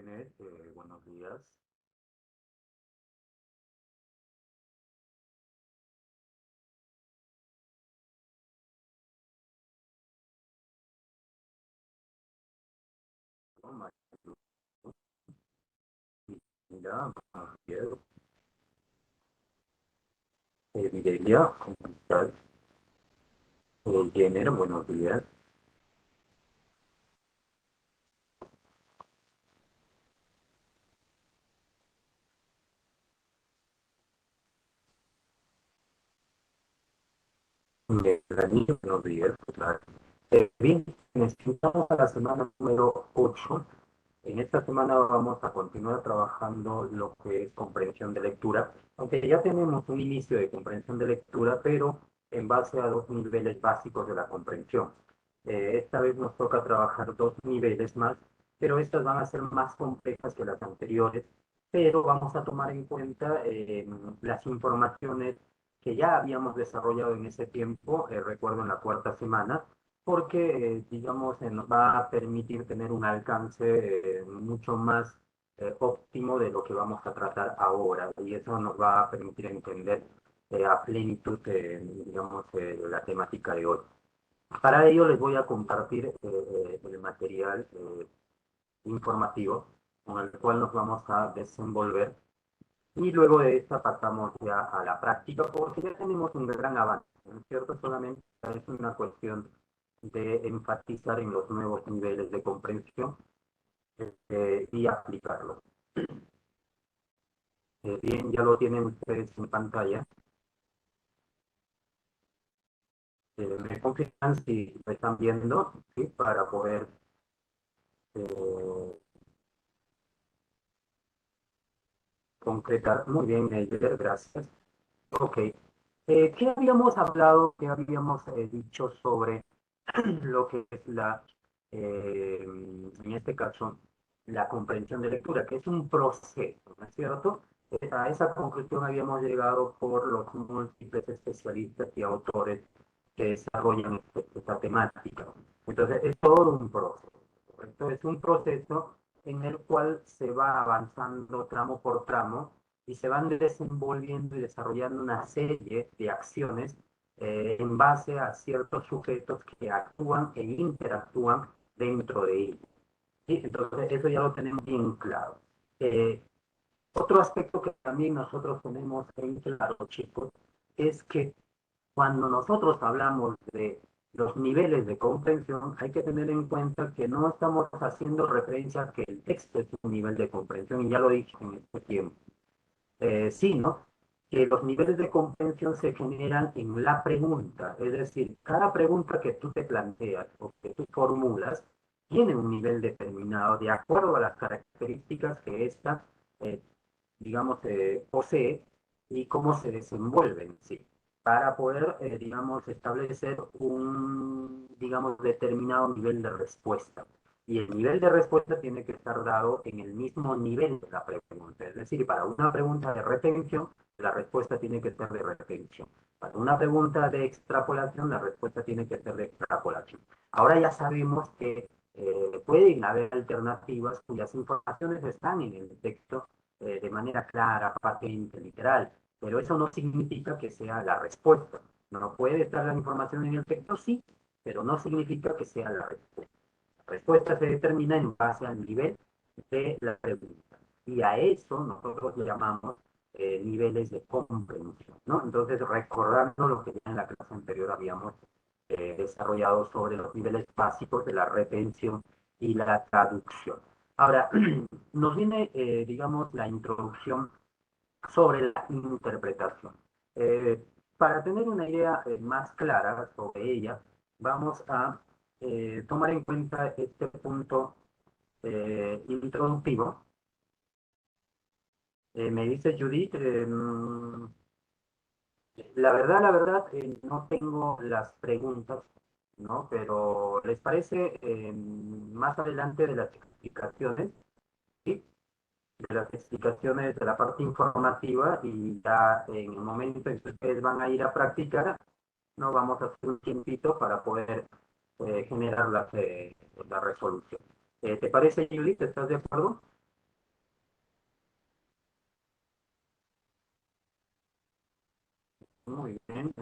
jóvenes, buenos días. Oh, Mira, buenos días. Mireia, ¿cómo estás? Jenner, buenos días. Dani, buenos días. Claro. Bien, estamos a la semana número 8. En esta semana vamos a continuar trabajando lo que es comprensión de lectura, aunque ya tenemos un inicio de comprensión de lectura, pero en base a dos niveles básicos de la comprensión. Esta vez nos toca trabajar dos niveles más, pero estas van a ser más complejas que las anteriores, pero vamos a tomar en cuenta las informaciones que ya habíamos desarrollado en ese tiempo, recuerdo en la cuarta semana, porque, digamos, nos va a permitir tener un alcance mucho más óptimo de lo que vamos a tratar ahora, y eso nos va a permitir entender a plenitud, digamos, la temática de hoy. Para ello les voy a compartir el material informativo con el cual nos vamos a desenvolver y luego de esta pasamos ya a la práctica porque ya tenemos un gran avance, ¿no es cierto? Solamente es una cuestión de enfatizar en los nuevos niveles de comprensión y aplicarlo. Bien, ya lo tienen ustedes en pantalla. Me confirman si me están viendo, ¿sí? Para poder eh, concretar. Muy bien, Neider, gracias. Ok. ¿Qué habíamos hablado, qué habíamos dicho sobre lo que es en este caso, la comprensión de lectura, que es un proceso, ¿no es cierto? A esa conclusión habíamos llegado por los múltiples especialistas y autores que desarrollan esta temática. Entonces, es todo un proceso, ¿correcto? Es un proceso en el cual se va avanzando tramo por tramo y se van desenvolviendo y desarrollando una serie de acciones en base a ciertos sujetos que actúan e interactúan dentro de ellos. ¿Sí? Entonces, eso ya lo tenemos bien claro. Eh, Otro aspecto que también nosotros tenemos en claro, chicos, es que cuando nosotros hablamos de los niveles de comprensión, hay que tener en cuenta que no estamos haciendo referencia a que el texto es un nivel de comprensión, y ya lo dije en este tiempo, sino que los niveles de comprensión se generan en la pregunta, es decir, cada pregunta que tú te planteas o que tú formulas tiene un nivel determinado de acuerdo a las características que ésta, eh, digamos, posee y cómo se desenvuelve en sí, para poder, digamos, establecer un, digamos, determinado nivel de respuesta. Y el nivel de respuesta tiene que estar dado en el mismo nivel de la pregunta. Es decir, para una pregunta de retención, la respuesta tiene que ser de retención. Para una pregunta de extrapolación, la respuesta tiene que ser de extrapolación. Ahora ya sabemos que pueden haber alternativas cuyas informaciones están en el texto de manera clara, patente, literal, pero eso no significa que sea la respuesta. No puede estar la información en el texto, sí, pero no significa que sea la respuesta. La respuesta se determina en base al nivel de la pregunta. Y a eso nosotros le llamamos niveles de comprensión, ¿no? Entonces, recordando lo que ya en la clase anterior habíamos desarrollado sobre los niveles básicos de la retención y la traducción. Ahora, nos viene, digamos, la introducción sobre la interpretación. Para tener una idea más clara sobre ella, vamos a tomar en cuenta este punto introductivo. Me dice Judith, la verdad, no tengo las preguntas, ¿no? Pero ¿les parece más adelante de las explicaciones? ¿Sí? De las explicaciones de la parte informativa, y ya en el momento en que ustedes van a ir a practicar, no vamos a hacer un tiempito para poder generar la resolución. ¿Te parece, Judith? ¿Estás de acuerdo? Bien,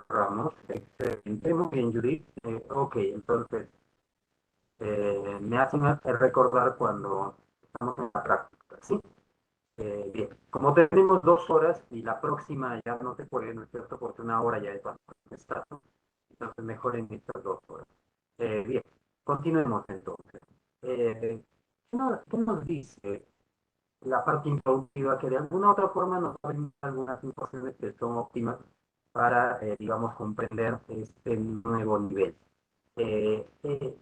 Ramos, excelente, muy bien, Judith. Ok, entonces me hacen recordar cuando estamos en la práctica, ¿sí? Bien, como tenemos 2 horas y la próxima ya no se puede, ¿no es cierto? Porque 1 hora ya es bastante está, ¿no? Entonces mejor en estas 2 horas. Bien, continuemos entonces. ¿Qué nos dice la parte introductiva que de alguna u otra forma nos brinda algunas informaciones que son óptimas para, digamos, comprender este nuevo nivel?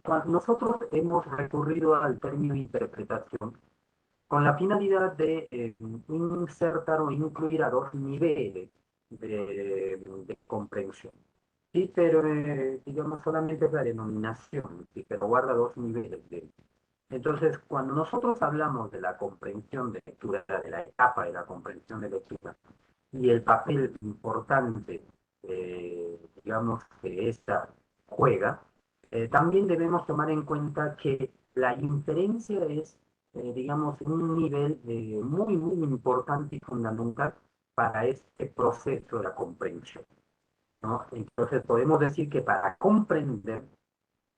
Cuando nosotros hemos recurrido al término interpretación con la finalidad de insertar o incluir a 2 niveles de comprensión. Sí, pero digamos solamente es la denominación, sí, pero guarda 2 niveles de. Entonces, cuando nosotros hablamos de la comprensión de lectura, de la etapa de la comprensión de lectura, y el papel importante, digamos, que esta juega, también debemos tomar en cuenta que la inferencia es, digamos, un nivel muy, muy importante y fundamental para este proceso de la comprensión, ¿no? Entonces, podemos decir que para comprender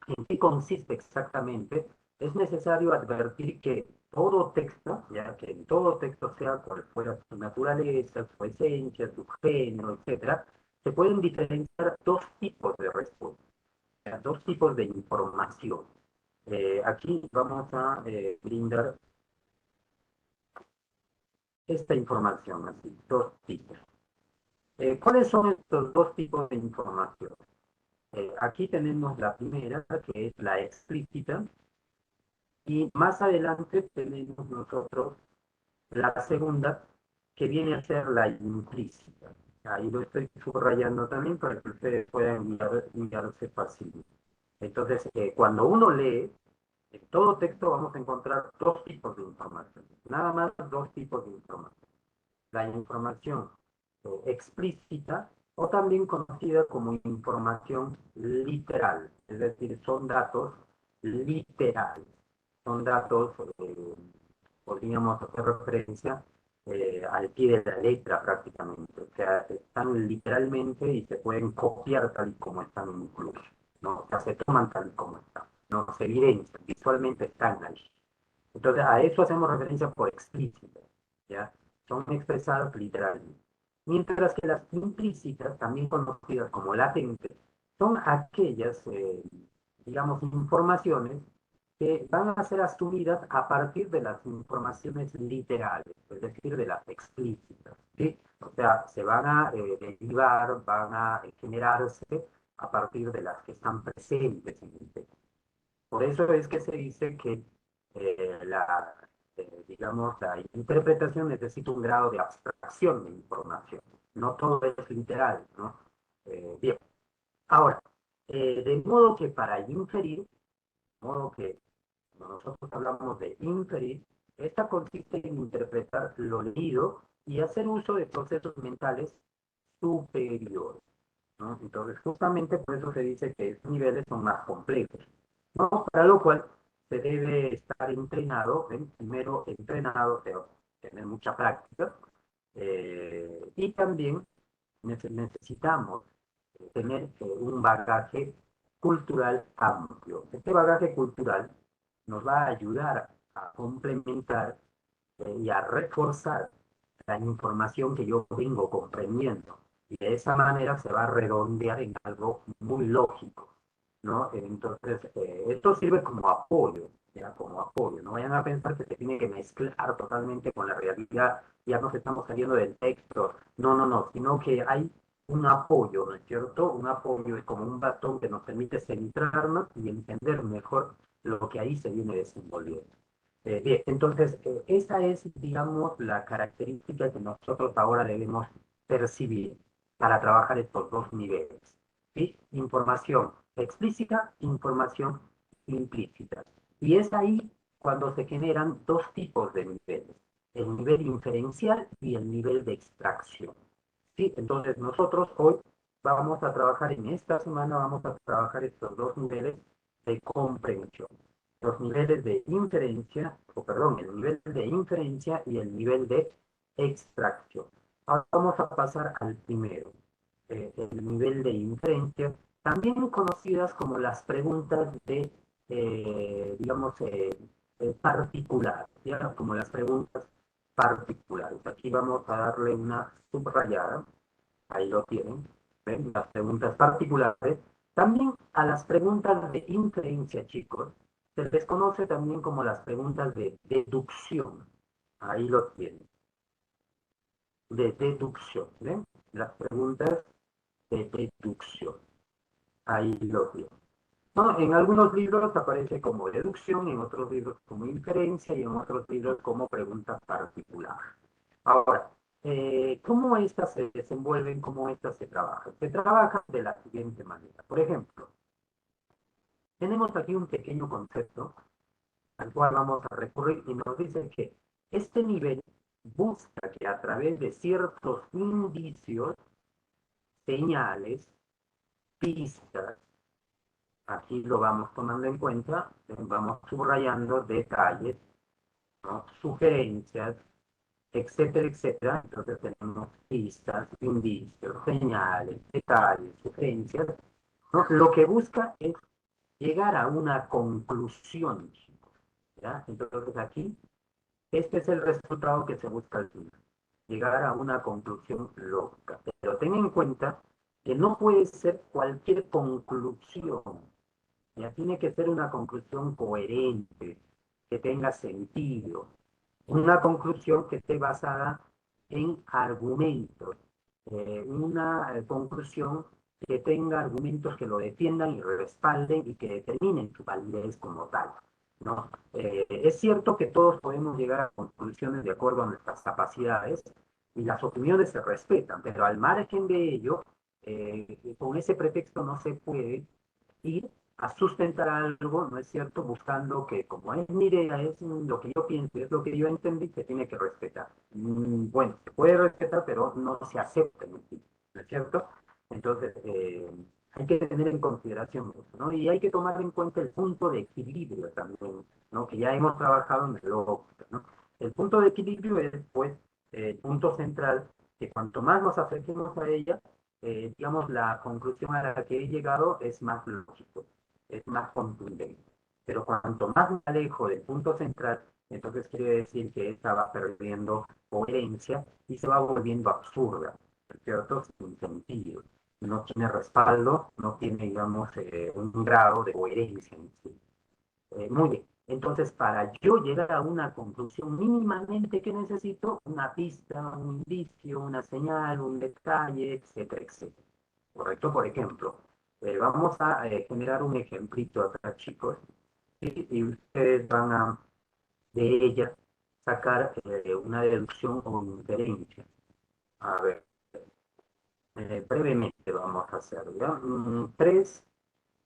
en qué consiste exactamente, es necesario advertir que todo texto, ya que en todo texto, sea cual fuera su naturaleza, su esencia, su género, etcétera, se pueden diferenciar 2 tipos de respuesta, o sea, 2 tipos de información. Aquí vamos a brindar esta información, así, 2 tipos. ¿Cuáles son estos 2 tipos de información? Aquí tenemos la primera, que es la explícita, y más adelante tenemos nosotros la segunda, que viene a ser la implícita. Ahí lo estoy subrayando también para que ustedes puedan guiarse fácilmente. Entonces, cuando uno lee, en todo texto vamos a encontrar 2 tipos de información. Nada más 2 tipos de información. La información explícita o también conocida como información literal, es decir, son datos literales, son datos, podríamos hacer referencia al pie de la letra prácticamente, o sea, están literalmente y se pueden copiar tal y como están incluso, ¿no? O sea, se toman tal y como están, no se evidencian, visualmente están ahí. Entonces, a eso hacemos referencia por explícito, ¿ya? Son expresadas literalmente. Mientras que las implícitas, también conocidas como latentes, son aquellas, digamos, informaciones que van a ser asumidas a partir de las informaciones literales, es decir, de las explícitas, ¿sí? O sea, se van a derivar, van a generarse a partir de las que están presentes en el texto. Por eso es que se dice que la, digamos, la interpretación necesita un grado de abstracción de información. No todo es literal, ¿no? Bien, ahora, de modo que para inferir, de modo que cuando nosotros hablamos de inferir, esta consiste en interpretar lo leído y hacer uso de procesos mentales superiores, ¿no? Entonces, justamente por eso se dice que estos niveles son más complejos, ¿no? Para lo cual se debe estar entrenado, primero entrenado, o sea, tener mucha práctica, y también necesitamos tener un bagaje cultural amplio. Este bagaje cultural nos va a ayudar a complementar y a reforzar la información que yo vengo comprendiendo. Y de esa manera se va a redondear en algo muy lógico, ¿no? Entonces, esto sirve como apoyo, ¿ya? Como apoyo. No vayan a pensar que se tiene que mezclar totalmente con la realidad, ya nos estamos saliendo del texto. No, no, no, sino que hay un apoyo, ¿no es cierto? Un apoyo es como un bastón que nos permite centrarnos y entender mejor lo que ahí se viene desenvolviendo. Bien, entonces, esa es, digamos, la característica que nosotros ahora debemos percibir para trabajar estos 2 niveles, ¿sí? Información explícita, información implícita. Y es ahí cuando se generan 2 tipos de niveles, el nivel inferencial y el nivel de extracción, ¿sí? Entonces, nosotros hoy vamos a trabajar, en esta semana vamos a trabajar estos 2 niveles de comprensión, los niveles de inferencia, o perdón, el nivel de inferencia y el nivel de extracción. Ahora vamos a pasar al primero, el nivel de inferencia, también conocidas como las preguntas de, digamos, particulares, ¿ya? Como las preguntas particulares. Aquí vamos a darle una subrayada, ahí lo tienen, ¿ven? Las preguntas particulares. También a las preguntas de inferencia, chicos, se les conoce también como las preguntas de deducción. Ahí lo tienen, de deducción, ¿ven? Las preguntas de deducción. Ahí lo tienen. No, en algunos libros aparece como deducción, en otros libros como inferencia y en otros libros como pregunta particular. Ahora, ¿cómo estas se desenvuelven? ¿Cómo estas se trabajan? Se trabajan de la siguiente manera. Por ejemplo, tenemos aquí un pequeño concepto al cual vamos a recurrir y nos dice que este nivel busca que a través de ciertos indicios, señales, pistas, aquí lo vamos tomando en cuenta, vamos subrayando detalles, ¿no? Sugerencias, etcétera, etcétera. Entonces tenemos pistas, indicios, señales, detalles, sugerencias, ¿no? Lo que busca es llegar a una conclusión, ¿ya? Entonces aquí, este es el resultado que se busca al final, llegar a una conclusión lógica. Pero ten en cuenta que no puede ser cualquier conclusión, ya tiene que ser una conclusión coherente, que tenga sentido, una conclusión que esté basada en argumentos, una conclusión que tenga argumentos que lo defiendan y respalden y que determinen su validez como tal, ¿no? Es cierto que todos podemos llegar a conclusiones de acuerdo a nuestras capacidades y las opiniones se respetan, pero al margen de ello, con ese pretexto no se puede ir a sustentar algo, ¿no es cierto? Buscando que como es mi idea, es lo que yo pienso, es lo que yo entendí, se tiene que respetar. Bueno, se puede respetar, pero no se acepta, ¿no es cierto? Entonces, hay que tener en consideración eso, ¿no? Y hay que tomar en cuenta el punto de equilibrio también, ¿no? Que ya hemos trabajado en el lógica, ¿no? El punto de equilibrio es, pues, el punto central, que cuanto más nos acerquemos a ella, digamos, la conclusión a la que he llegado es más lógico, es más contundente. Pero cuanto más me alejo del punto central, entonces quiere decir que esta va perdiendo coherencia y se va volviendo absurda, ¿cierto? Sin sentido. No tiene respaldo, no tiene, digamos, un grado de coherencia en sí. Muy bien. Entonces, para yo llegar a una conclusión mínimamente que necesito, una pista, un indicio, una señal, un detalle, etcétera, etcétera. ¿Correcto? Por ejemplo, vamos a generar un ejemplito acá, chicos, y ustedes van a, de ella, sacar una deducción o inferencia. A ver, brevemente vamos a hacer, ¿ya? Tres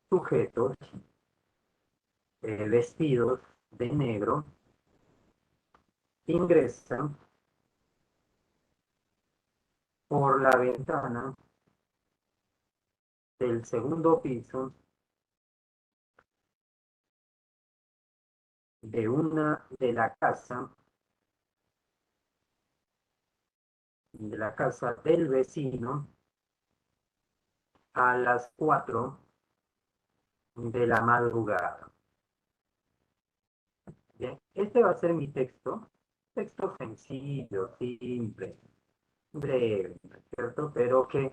sujetos vestidos de negro ingresan por la ventana del segundo piso de la casa del vecino a las 4 de la madrugada. Bien, este va a ser mi texto sencillo, simple, breve, ¿no es cierto? Pero que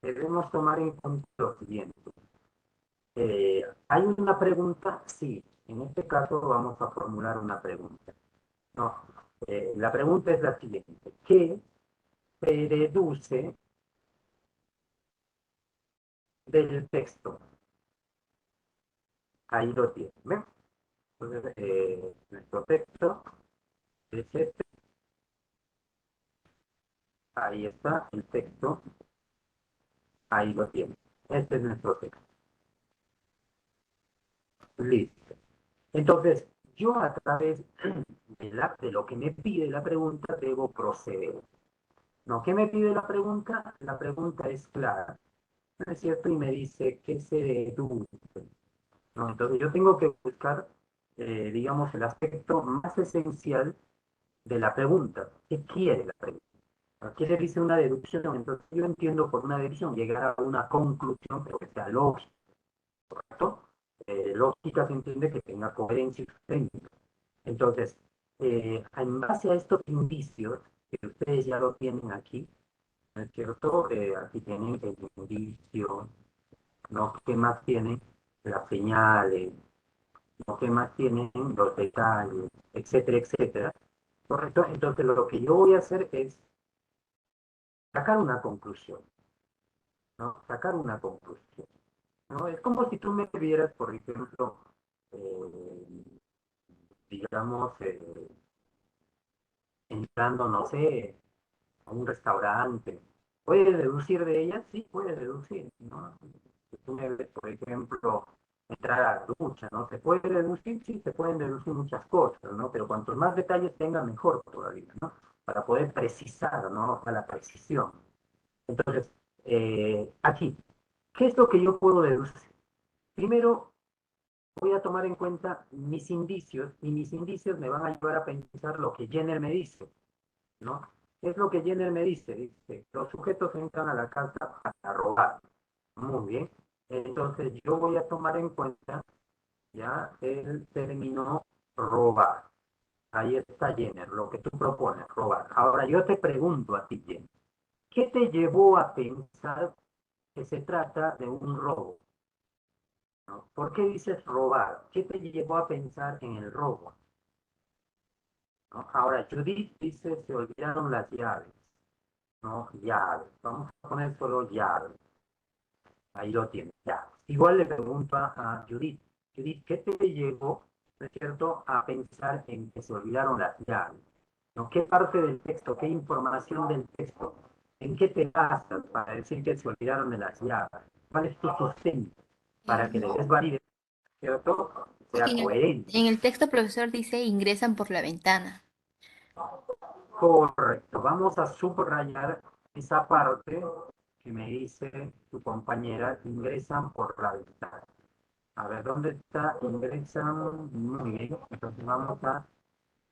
debemos tomar en cuenta lo siguiente. ¿Hay una pregunta? Sí. En este caso vamos a formular una pregunta. No, la pregunta es la siguiente. ¿Qué se deduce del texto? Ahí lo tienen, ¿ven? Entonces, nuestro texto es este. Ahí está el texto. Ahí lo tienen. Este es nuestro texto. Listo. Entonces, yo a través de lo que me pide la pregunta debo proceder. ¿No? ¿Qué me pide la pregunta? La pregunta es clara, ¿no es cierto? Y me dice qué se deduce, ¿no? Entonces yo tengo que buscar, digamos, el aspecto más esencial de la pregunta. ¿Qué quiere la pregunta? ¿Qué dice una deducción? Entonces yo entiendo por una deducción llegar a una conclusión, pero que sea lógica, ¿correcto? Lógica se entiende que tenga coherencia y sustento. Entonces, en base a estos indicios, que ustedes ya lo tienen aquí, ¿no es cierto? Aquí tienen el indicio, ¿no? ¿Qué más tienen? Las señales, ¿no? ¿Qué más tienen? Los detalles, etcétera, etcétera. ¿Correcto? Entonces, lo que yo voy a hacer es sacar una conclusión, ¿no? Sacar una conclusión, ¿no? Es como si tú me vieras, por ejemplo, eh, digamos, entrando, no sé, a un restaurante. ¿Puede deducir de ella? Sí, puede deducir, ¿no? Si tú me ves, por ejemplo, entrar a la ducha, ¿no? ¿Se puede deducir? Sí, se pueden deducir muchas cosas, ¿no? Pero cuantos más detalles tenga, mejor todavía, ¿no? Para poder precisar, ¿no? A la precisión. Entonces, aquí, ¿qué es lo que yo puedo deducir? Primero, voy a tomar en cuenta mis indicios y mis indicios me van a ayudar a pensar lo que Jenner me dice, ¿no? ¿Qué es lo que Jenner me dice? Dice, los sujetos entran a la casa para robar. Muy bien. Entonces yo voy a tomar en cuenta ya el término robar. Ahí está Jenner, lo que tú propones, robar. Ahora yo te pregunto a ti, Jenner, ¿qué te llevó a pensar que se trata de un robo? ¿No? ¿Por qué dices robar? ¿Qué te llevó a pensar en el robo? ¿No? Ahora, Judith dice, se olvidaron las llaves. ¿No? Llaves. Vamos a poner solo llaves. Ahí lo tienes, ya. Igual le pregunto a Judith, Judith, ¿qué te llevó, ¿no es cierto?, a pensar en que se olvidaron las llaves? ¿No? ¿Qué parte del texto, qué información del texto, en qué te basas para decir que se olvidaron de las llaves? ¿Cuál es tu sustento para que le des validez, ¿cierto? Porque Sea coherente. en el texto profesor dice ingresan por la ventana. Correcto. Vamos a subrayar esa parte que me dice tu compañera, ingresan por la ventana. A ver, ¿dónde está? Ingresan. Muy bien. Entonces vamos a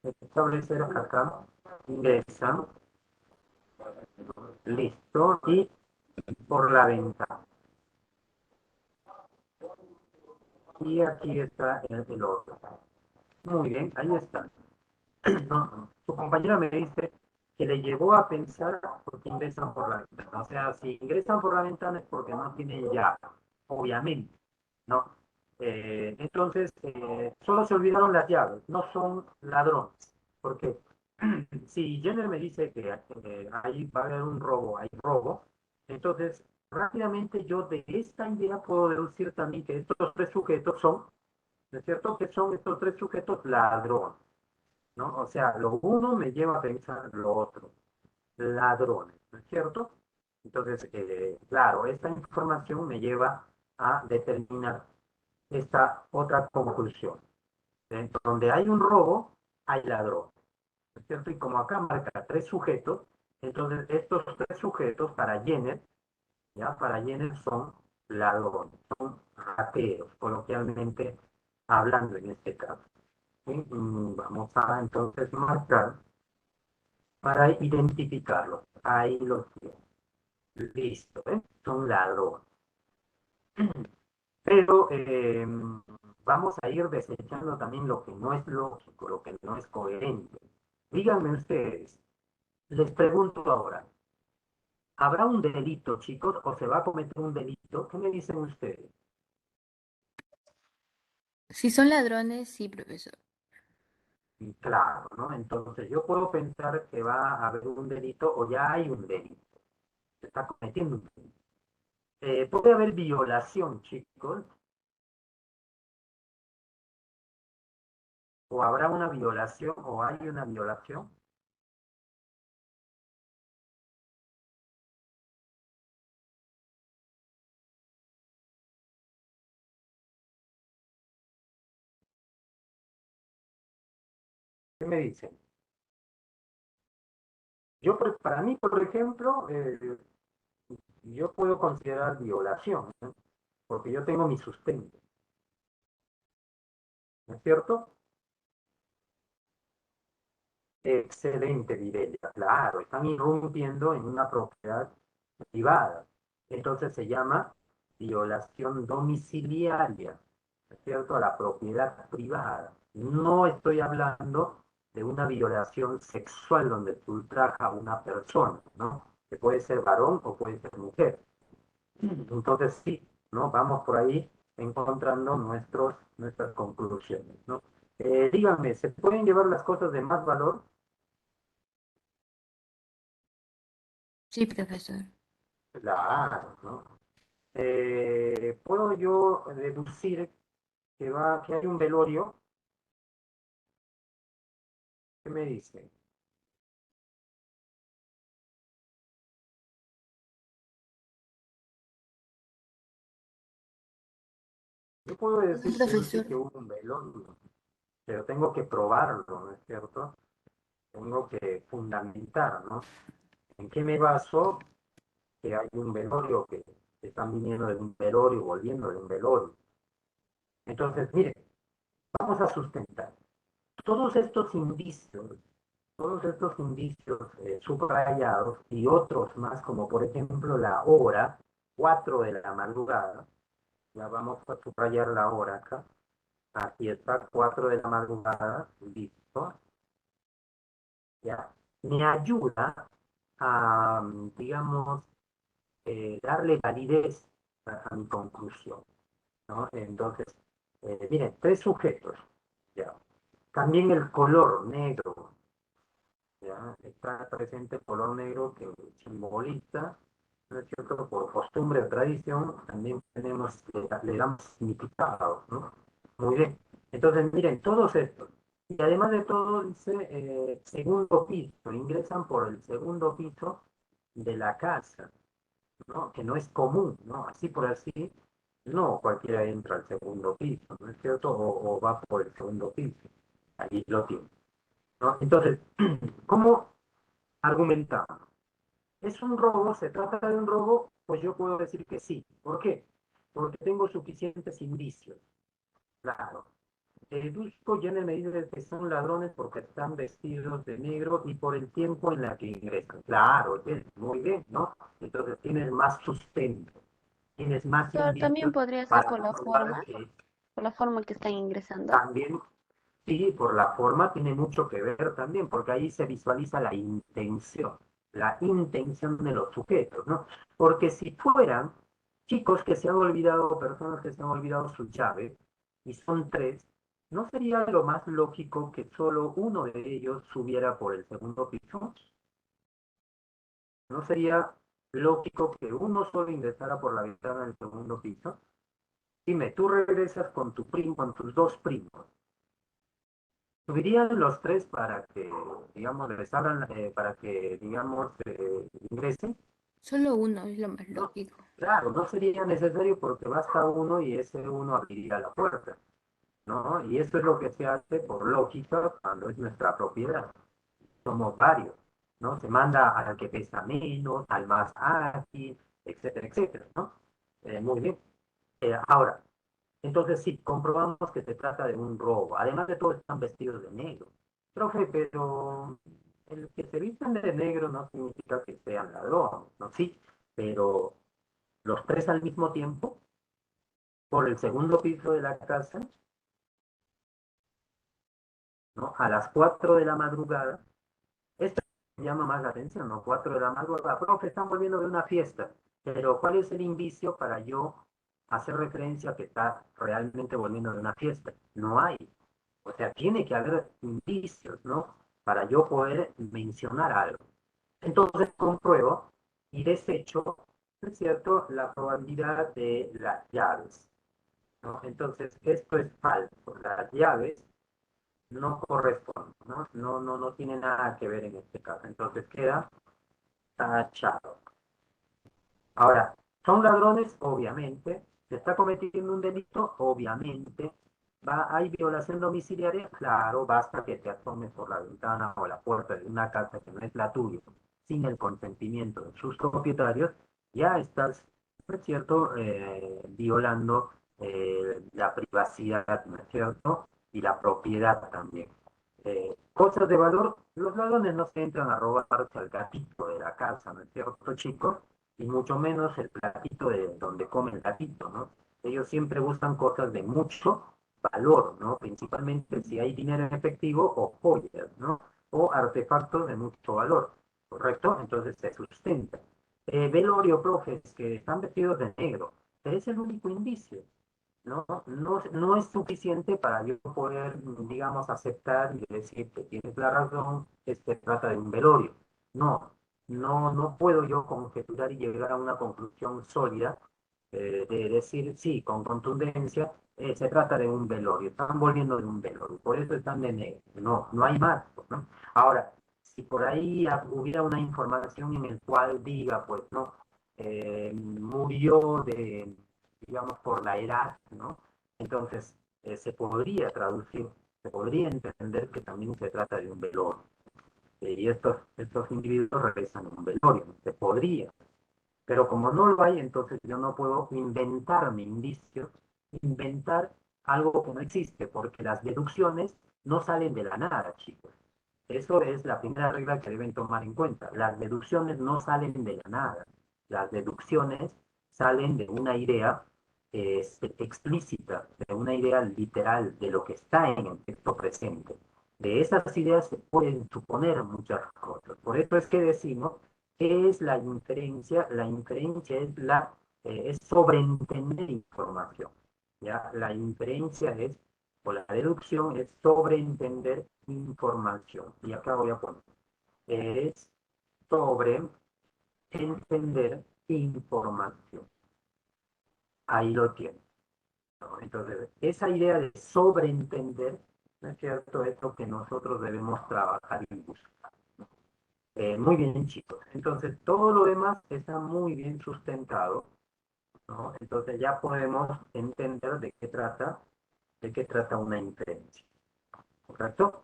establecer acá. Ingresan. Listo. Y por la ventana. Y aquí está el otro. Muy bien, ahí está. No, su compañera me dice que le llevó a pensar porque ingresan por la ventana. O sea, si ingresan por la ventana es porque no tienen llave, obviamente, ¿no? Entonces, solo se olvidaron las llaves, no son ladrones. Porque si Jenner me dice que ahí va a haber un robo, hay robo, entonces rápidamente yo de esta idea puedo deducir también que estos tres sujetos son, ¿no es cierto? Que son estos tres sujetos ladrones. ¿No? O sea, lo uno me lleva a pensar lo otro, ladrones, ¿no es cierto? Entonces, claro, esta información me lleva a determinar esta otra conclusión. Donde hay un robo, hay ladrón, ¿no es cierto? Y como acá marca tres sujetos, entonces estos tres sujetos para Jenner, ¿ya? Para Jenner son ladrones, son rateros, coloquialmente hablando en este caso. ¿Sí? Vamos a entonces marcar para identificarlos. Ahí los tiene. Listo, ¿eh? Son ladrones. Pero vamos a ir desechando también lo que no es lógico, lo que no es coherente. Díganme ustedes, les pregunto ahora, ¿habrá un delito, chicos, o se va a cometer un delito? ¿Qué me dicen ustedes? Si son ladrones, sí, profesor. Y claro, ¿no? Entonces yo puedo pensar que va a haber un delito o ya hay un delito. Se está cometiendo un delito. Puede haber violación, chicos, o habrá una violación o hay una violación. ¿Qué me dicen? Yo, para mí, por ejemplo, yo puedo considerar violación, ¿no? Porque yo tengo mi sustento, ¿no es cierto? Excelente, Virelia. Claro, están irrumpiendo en una propiedad privada. Entonces se llama violación domiciliaria, ¿es cierto? A la propiedad privada. No estoy hablando de una violación sexual donde se ultraja a una persona, ¿no? Que puede ser varón o puede ser mujer. Entonces sí, ¿no? Vamos por ahí encontrando nuestras conclusiones, ¿no? Díganme, ¿se pueden llevar las cosas de más valor? Sí, profesor. Claro, ¿no? ¿Puedo yo deducir que hay un velorio? ¿Qué me dice? Yo puedo No, decir que sí, profesor. que hubo un velorio, pero tengo que probarlo, ¿no es cierto? Tengo que fundamentar, ¿no? ¿En qué me baso que hay un velorio, que están viniendo de un velorio, volviendo de un velorio? Entonces, mire, vamos a sustentar. Todos estos indicios, todos estos indicios subrayados y otros más, como por ejemplo la hora, 4 de la madrugada, ya vamos a subrayar la hora acá, aquí está, 4 de la madrugada, listo, ya, me ayuda a, digamos, darle validez a mi conclusión, ¿no? Entonces, miren, tres sujetos, ya. También el color negro, ¿ya? Está presente el color negro que simboliza, ¿no es cierto? Por costumbre o tradición, también tenemos, le damos significado, ¿no? Muy bien. Entonces, miren, todos estos. Y además de todo, dice segundo piso, ingresan por el segundo piso de la casa, ¿no? Que no es común, ¿no? Así por así, no cualquiera entra al segundo piso, ¿no es cierto? O va por el segundo piso. Ahí lo tiene, ¿no? Entonces, ¿cómo argumentamos? ¿Es un robo? ¿Se trata de un robo? Pues yo puedo decir que sí. ¿Por qué? Porque tengo suficientes indicios. Claro. Deduzco ya en el medida de que son ladrones porque están vestidos de negro y por el tiempo en la que ingresan. Claro, bien, muy bien, ¿no? Entonces tienes más sustento, tienes más Pero también indicios podría ser para probar que por la forma que están ingresando. también, sí, por la forma tiene mucho que ver también, porque ahí se visualiza la intención de los sujetos, ¿no? Porque si fueran chicos que se han olvidado, personas que se han olvidado su llave, y son tres, ¿no sería lo más lógico que solo uno de ellos subiera por el segundo piso? ¿No sería lógico que uno solo ingresara por la ventana del segundo piso? Dime, tú regresas con tu primo, con tus dos primos. ¿Subirían los tres para que, digamos, les abran, para que, digamos, ingresen? Solo uno es lo más No, lógico. claro, no sería necesario porque basta uno y ese uno abriría la puerta, ¿no? Y eso es lo que se hace por lógica cuando es nuestra propiedad. Somos varios, ¿no? Se manda al que pesa menos, al más ágil, etcétera, etcétera, ¿no? Muy bien. Ahora, entonces sí, comprobamos que se trata de un robo. Además de todo, están vestidos de negro. Profe, pero el que se visten de negro no significa que sean ladrones, ¿no? Sí, pero los tres al mismo tiempo, por el segundo piso de la casa, ¿no? A las 4 de la madrugada, esto me llama más la atención, ¿no? 4 de la madrugada, profe, están volviendo de una fiesta, pero ¿cuál es el indicio para yo hacer referencia a que está realmente volviendo de una fiesta? No hay. O sea, tiene que haber indicios, ¿no? Para yo poder mencionar algo. Entonces compruebo y desecho, ¿no es cierto?, la probabilidad de las llaves, ¿no? Entonces, esto es falso. Las llaves no corresponden, ¿no? No tiene nada que ver en este caso. Entonces queda tachado. Ahora, ¿son ladrones? Obviamente. ¿Se está cometiendo un delito? Obviamente. ¿Hay violación domiciliaria? Claro, basta que te asomes por la ventana o la puerta de una casa que no es la tuya, sin el consentimiento de sus propietarios, ya estás, ¿no es cierto?, violando la privacidad, ¿no es cierto?, y la propiedad también. Cosas de valor, los ladrones no se entran a robarse al gatito de la casa, ¿no es cierto, chicos? Y mucho menos el platito de donde come el gatito, ¿no? Ellos siempre buscan cosas de mucho valor, ¿no? Principalmente si hay dinero en efectivo o joyas, ¿no? O artefactos de mucho valor, ¿correcto? Entonces se sustenta. Velorio, profes, que están vestidos de negro, pero es el único indicio. No es suficiente para yo poder, digamos, aceptar y decir que tienes la razón, este trata de un velorio. No puedo yo conjeturar y llegar a una conclusión sólida de decir, sí, con contundencia, se trata de un velorio, están volviendo de un velorio, por eso están de negro. No hay más, ¿no? Ahora, si por ahí hubiera una información en el cual diga, pues, no, murió de digamos, por la edad, ¿no? Entonces, se podría traducir, se podría entender que también se trata de un velorio. Y estos individuos regresan a un velorio, se podría. Pero como no lo hay, entonces yo no puedo inventarme indicios, inventar algo que no existe, porque las deducciones no salen de la nada, chicos. Eso es la primera regla que deben tomar en cuenta. Las deducciones no salen de la nada. Las deducciones salen de una idea explícita, de una idea literal de lo que está en el texto presente. De esas ideas se pueden suponer muchas cosas. Por eso es que decimos, ¿qué es la inferencia? La inferencia es sobreentender información. ¿Ya? La inferencia es o la deducción es sobreentender información. Y acá voy a poner, es sobreentender información. Ahí lo tiene, ¿no? Entonces, esa idea de sobreentender, ¿no es cierto? Es lo que nosotros debemos trabajar y buscar. Muy bien, chicos. Entonces, todo lo demás está muy bien sustentado, ¿no? Entonces, ya podemos entender de qué trata una inferencia. ¿Correcto?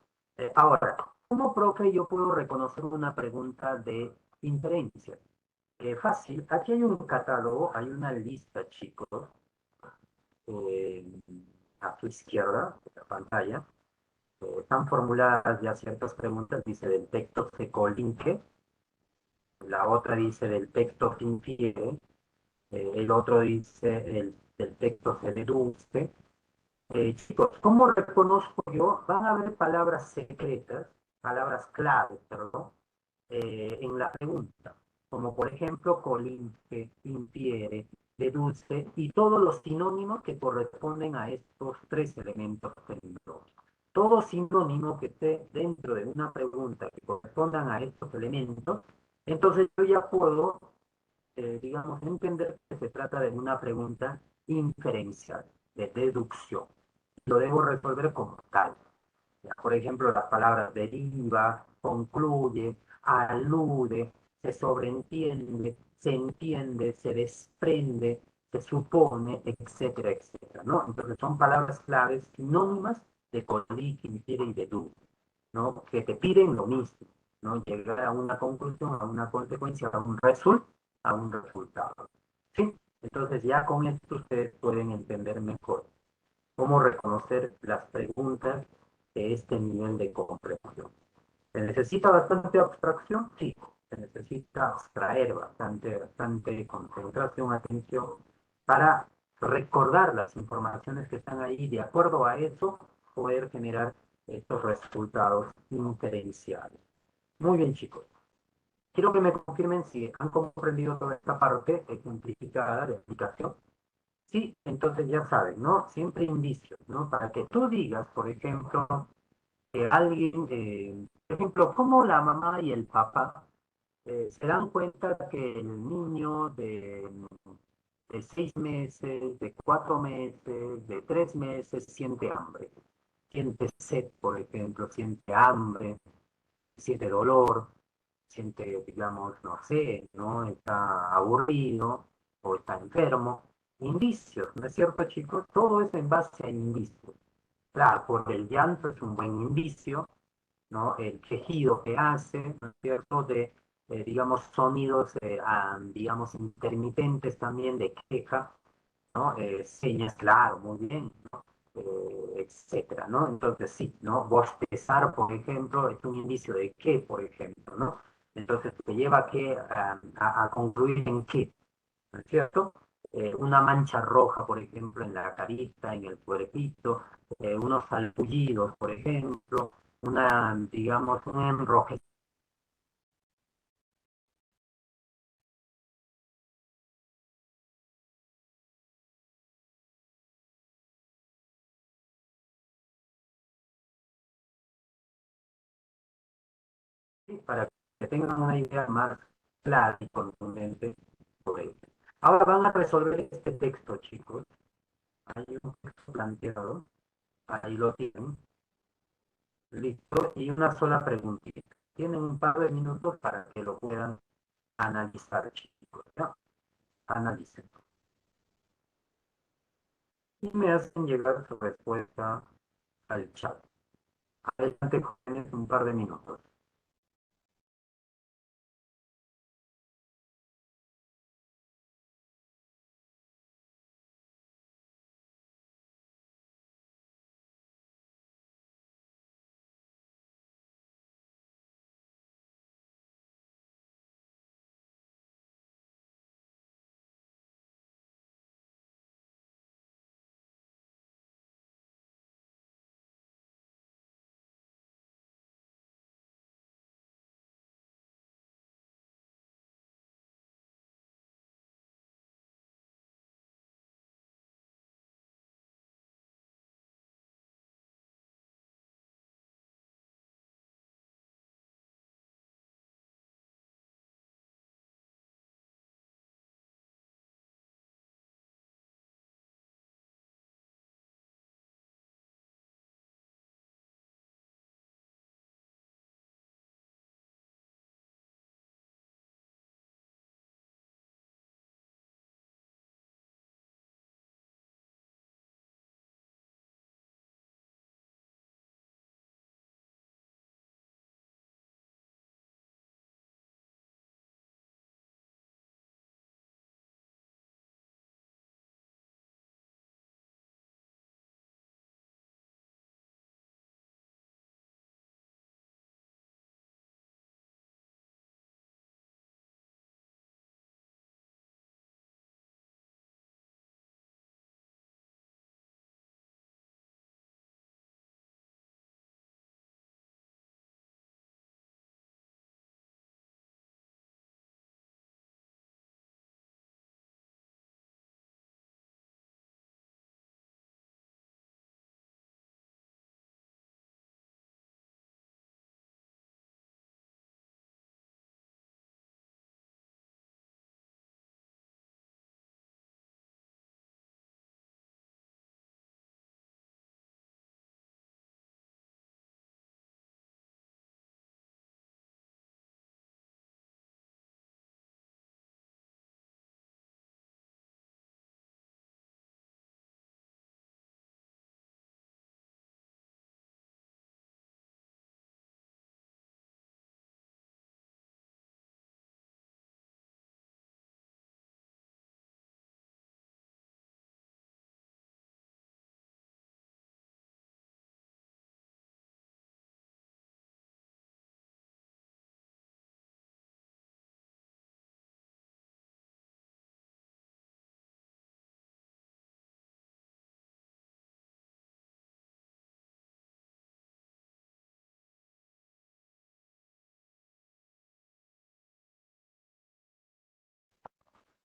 Ahora, ¿cómo, profe, yo puedo reconocer una pregunta de inferencia? Fácil, aquí hay un catálogo, hay una lista, chicos, eh, a tu izquierda de la pantalla. Están formuladas ya ciertas preguntas, dice del texto se colinque, la otra dice del texto se infiere, el otro dice del texto se deduce. Chicos, ¿cómo reconozco yo? Van a haber palabras secretas, palabras claves, perdón, en la pregunta, como por ejemplo colinque, infiere, deduce y todos los sinónimos que corresponden a estos tres elementos terminológicos. Todo sinónimo que esté dentro de una pregunta que correspondan a estos elementos, entonces yo ya puedo, digamos, entender que se trata de una pregunta inferencial, de deducción. Lo debo resolver como tal. Ya, por ejemplo, las palabras deriva, concluye, alude, se sobreentiende, se entiende, se desprende, se supone, etcétera, etcétera, ¿no? Entonces son palabras claves sinónimas de colí, infiere y deduce, ¿no? Que te piden lo mismo, ¿no? Llegar a una conclusión, a una consecuencia, a un resultado, ¿sí? Entonces ya con esto ustedes pueden entender mejor cómo reconocer las preguntas de este nivel de comprensión. ¿Se necesita bastante abstracción? Sí. Se necesita abstraer bastante concentración, atención, para recordar las informaciones que están ahí y de acuerdo a eso poder generar estos resultados inferenciales. Muy bien, chicos. Quiero que me confirmen si han comprendido toda esta parte ejemplificada de aplicación. Sí, entonces ya saben, ¿no? Siempre indicios, ¿no? Para que tú digas, por ejemplo, alguien, por ejemplo, cómo la mamá y el papá se dan cuenta que el niño de 6 meses, de 4 meses, de 3 meses siente hambre, siente sed, por ejemplo, siente hambre, siente dolor, siente, digamos, no sé, ¿no? Está aburrido o está enfermo. Indicios, ¿no es cierto, chicos? Todo es en base a indicios. Claro, por el llanto es un buen indicio, ¿no? El quejido que hace, ¿no es cierto? Digamos, sonidos, digamos, intermitentes también de queja, ¿no? Señas, claro, muy bien, ¿no? etcétera, ¿no? Entonces sí, ¿no? Bostezar, por ejemplo, es un indicio de qué, por ejemplo, ¿no? Entonces te lleva a, qué, a concluir en qué, ¿no es cierto? Una mancha roja, por ejemplo, en la carita, en el cuerpito, unos salpullidos, por ejemplo, una, digamos, un enrojecimiento para que tengan una idea más clara y contundente sobre esto. Ahora van a resolver este texto, chicos. Hay un texto planteado, ahí lo tienen, listo, y una sola preguntita. Tienen un par de minutos para que lo puedan analizar, chicos, ¿ya? Analicen. Y me hacen llegar su respuesta al chat. Adelante, jóvenes, un par de minutos.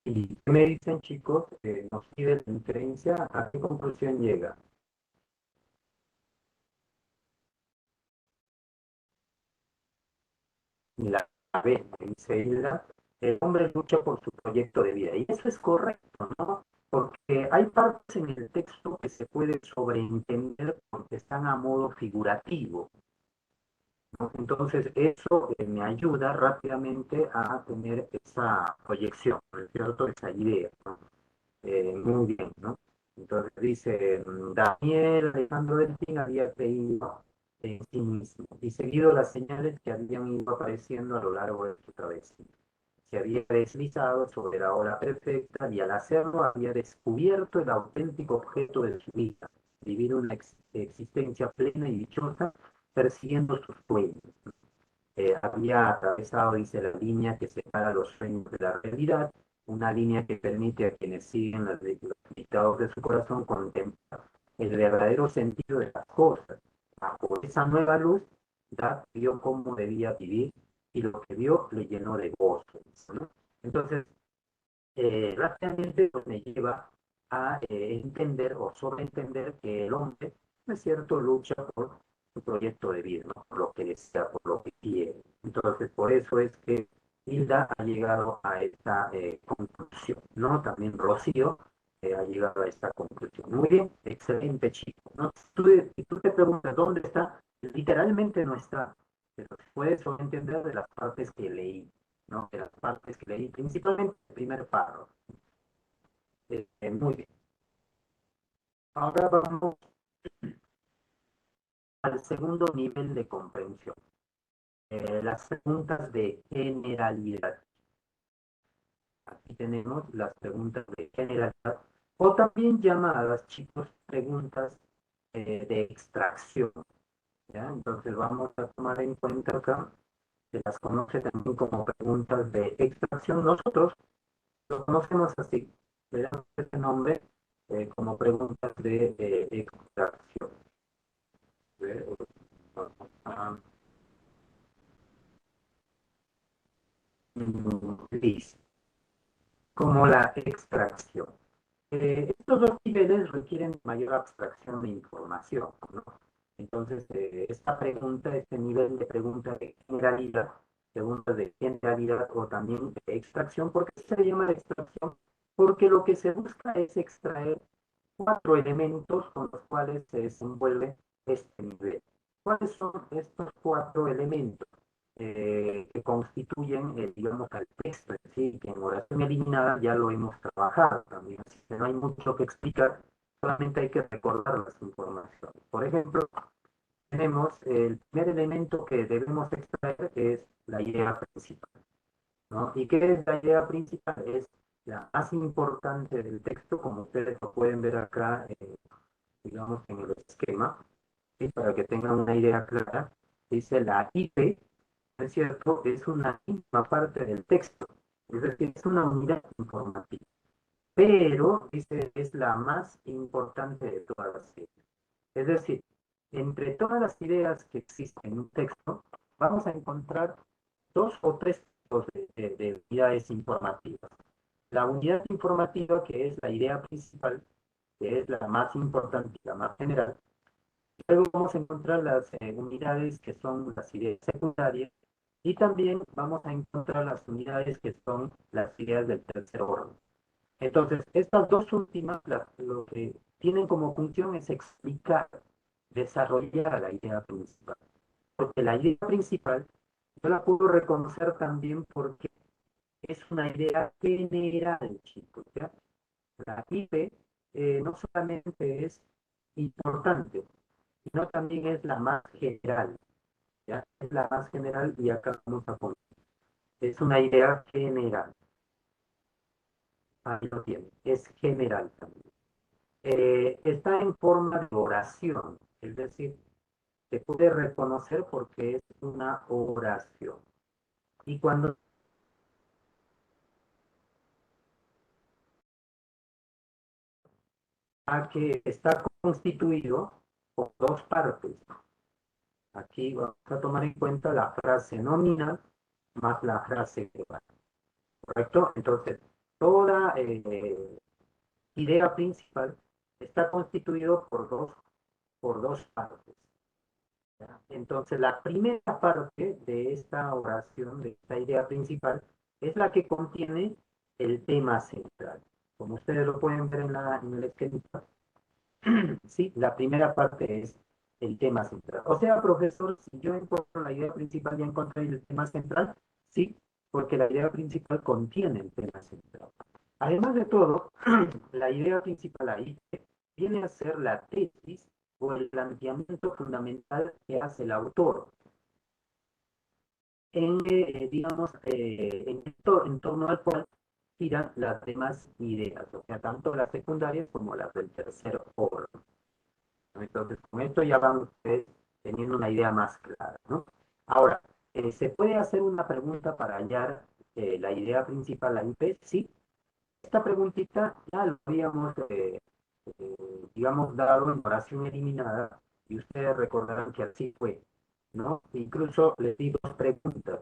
¿Y qué me dicen, chicos? ¿Nos pide la inferencia? ¿A qué conclusión llega? La B, dice Hilda, el hombre lucha por su proyecto de vida. Y eso es correcto, ¿no? Porque hay partes en el texto que se puede sobreentender porque están a modo figurativo, ¿no? Entonces, eso me ayuda rápidamente a tener esa proyección, ¿no es cierto? Esa idea, ¿no? Muy bien, ¿no? Entonces dice, Daniel Alejandro Delfín había creído en sí mismo y seguido las señales que habían ido apareciendo a lo largo de su travesía. Se había deslizado sobre la hora perfecta y al hacerlo había descubierto el auténtico objeto de su vida, vivir una existencia plena y dichosa persiguiendo sus sueños. Había atravesado, dice, la línea que separa los sueños de la realidad, una línea que permite a quienes siguen los dictados de su corazón contemplar el verdadero sentido de las cosas. Bajo esa nueva luz, Dad vio cómo debía vivir y lo que vio le llenó de gozo, ¿no? Entonces, rápidamente pues, me lleva a entender o sobreentender que el hombre, ¿no es cierto?, lucha por su proyecto de vida, ¿no? Por lo que desea, por lo que quiere. Entonces, por eso es que Hilda ha llegado a esta conclusión, ¿no? También Rocío ha llegado a esta conclusión. Muy bien, excelente chico, ¿no? Si tú te preguntas dónde está, literalmente no está, pero puedes entender de las partes que leí, ¿no? De las partes que leí, principalmente el primer párrafo. Muy bien. Ahora vamos al segundo nivel de comprensión. Las preguntas de generalidad. Aquí tenemos las preguntas de generalidad, o también llamadas, chicos, preguntas de extracción. ¿Ya? Entonces vamos a tomar en cuenta acá, se las conoce también como preguntas de extracción. Nosotros lo conocemos así, le damos este nombre como preguntas de extracción. Listo. Como la extracción. Estos dos niveles requieren mayor abstracción de información, ¿no? Entonces, esta pregunta, este nivel de pregunta de generalidad o también de extracción, ¿por qué se llama de extracción? Porque lo que se busca es extraer cuatro elementos con los cuales se desenvuelve este nivel. ¿Cuáles son estos cuatro elementos que constituyen, digamos, al texto? Es decir, que en oración eliminada ya lo hemos trabajado también, así que no hay mucho que explicar, solamente hay que recordar las informaciones. Por ejemplo, tenemos el primer elemento que debemos extraer es la idea principal, ¿no? ¿Y qué es la idea principal? Es la más importante del texto, como ustedes lo pueden ver acá, digamos, en el esquema, ¿sí? Para que tengan una idea clara. Dice la IP, ¿no es cierto? Es una ínfima parte del texto, es decir, es una unidad informativa, pero, dice, es la más importante de todas las ideas. Es decir, entre todas las ideas que existen en un texto, vamos a encontrar dos o tres tipos de unidades informativas. La unidad informativa, que es la idea principal, que es la más importante y la más general. Luego vamos a encontrar las unidades que son las ideas secundarias y también vamos a encontrar las unidades que son las ideas del tercer orden. Entonces, estas dos últimas, lo que tienen como función es explicar, desarrollar la idea principal. Porque la idea principal yo la puedo reconocer también porque es una idea general, chicos, ¿ya? La IP no solamente es importante, sino también es la más general, ¿ya? Es la más general y acá vamos a poner. Es una idea general. Ahí lo tiene. Es general también. Está en forma de oración, es decir, se puede reconocer porque es una oración. Y cuando que está constituido por dos partes. Aquí vamos a tomar en cuenta la frase nominal más la frase verbal. ¿Correcto? Entonces, toda idea principal está constituido por dos partes. ¿Ya? Entonces, la primera parte de esta oración, de esta idea principal, es la que contiene el tema central. Como ustedes lo pueden ver en el esquema, sí, la primera parte es el tema central. O sea, profesor, si yo encuentro la idea principal, ya encontré el tema central, sí, porque la idea principal contiene el tema central. Además de todo, la idea principal ahí viene a ser la tesis o el planteamiento fundamental que hace el autor en, digamos, en torno al cual giran las demás ideas, o sea, tanto las secundarias como las del tercer orden. ¿no? Entonces, con esto ya van ustedes teniendo una idea más clara, ¿no? Ahora, ¿se puede hacer una pregunta para hallar la idea principal, la IP? Sí. Esta preguntita ya lo habíamos, digamos, dado en oración eliminada, y ustedes recordarán que así fue, ¿no? Incluso les di dos preguntas,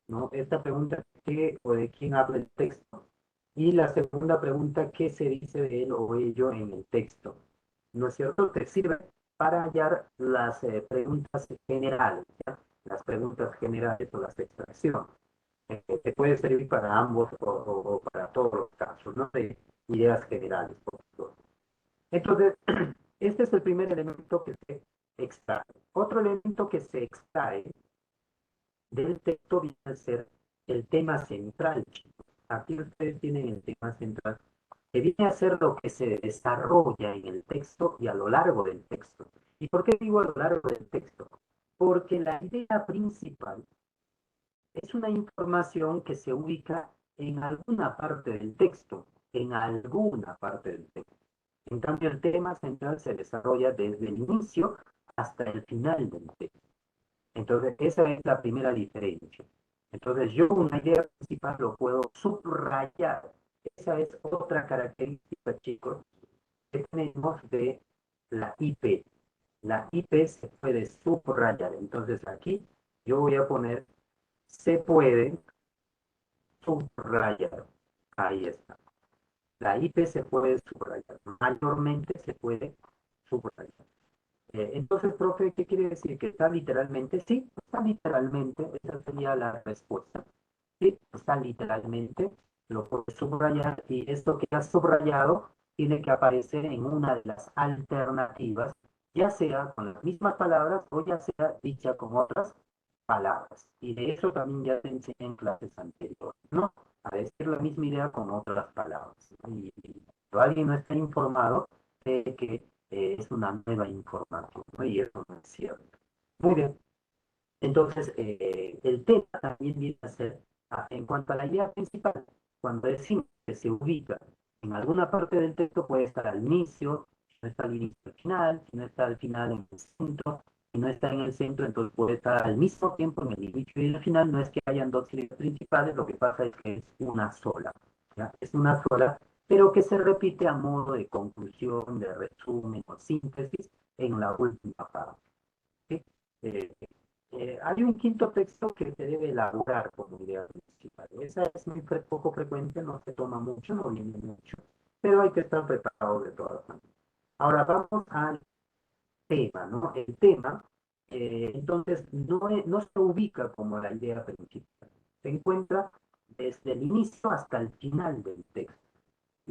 ¿no? Esta pregunta, ¿qué o de quién habla el texto? Y la segunda pregunta, ¿qué se dice de él o ello en el texto? ¿No es cierto? Te sirve para hallar las preguntas generales, ¿ya? Las preguntas generales o las extracciones. Te puede servir para ambos o para todos los casos, ¿no? De ideas generales, por supuesto. Entonces, este es el primer elemento que se extrae. Otro elemento que se extrae del texto viene a ser el tema central, chicos. Aquí ustedes tienen el tema central, que viene a ser lo que se desarrolla en el texto y a lo largo del texto. ¿Y por qué digo a lo largo del texto? Porque la idea principal es una información que se ubica en alguna parte del texto, en alguna parte del texto. En cambio, el tema central se desarrolla desde el inicio hasta el final del texto. Entonces, esa es la primera diferencia. Entonces, yo una idea principal lo puedo subrayar. Esa es otra característica, chicos, que tenemos de la IP. La IP se puede subrayar. Entonces, aquí yo voy a poner, se puede subrayar. Ahí está. La IP se puede subrayar. Mayormente se puede subrayar. Entonces, profe, ¿qué quiere decir? ¿Que está literalmente? Sí, está literalmente. Esa sería la respuesta. Sí, está literalmente. Lo puedes subrayar y esto que has subrayado tiene que aparecer en una de las alternativas, ya sea con las mismas palabras o ya sea dicha con otras palabras. Y de eso también ya te enseñé en clases anteriores, ¿no? A decir la misma idea con otras palabras. Y cuando alguien no está informado, cree que es una nueva información, ¿no? Y eso no es cierto. Muy bien. Entonces, el tema también viene a ser, en cuanto a la idea principal, cuando decimos que se ubica en alguna parte del texto, puede estar al inicio, si no está al inicio al final, si no está al final en el centro, si no está en el centro, entonces puede estar al mismo tiempo en el inicio y en el final. No es que hayan dos ideas principales, lo que pasa es que es una sola, ¿ya? Es una sola, pero que se repite a modo de conclusión, de resumen o síntesis en la última parte. ¿Sí? Eh, hay un quinto texto que se debe elaborar como idea principal. Esa es muy poco frecuente, no se toma mucho, no viene mucho, pero hay que estar preparado de todas maneras. Ahora vamos al tema, ¿no? El tema, entonces, no se ubica como la idea principal. Se encuentra desde el inicio hasta el final del texto.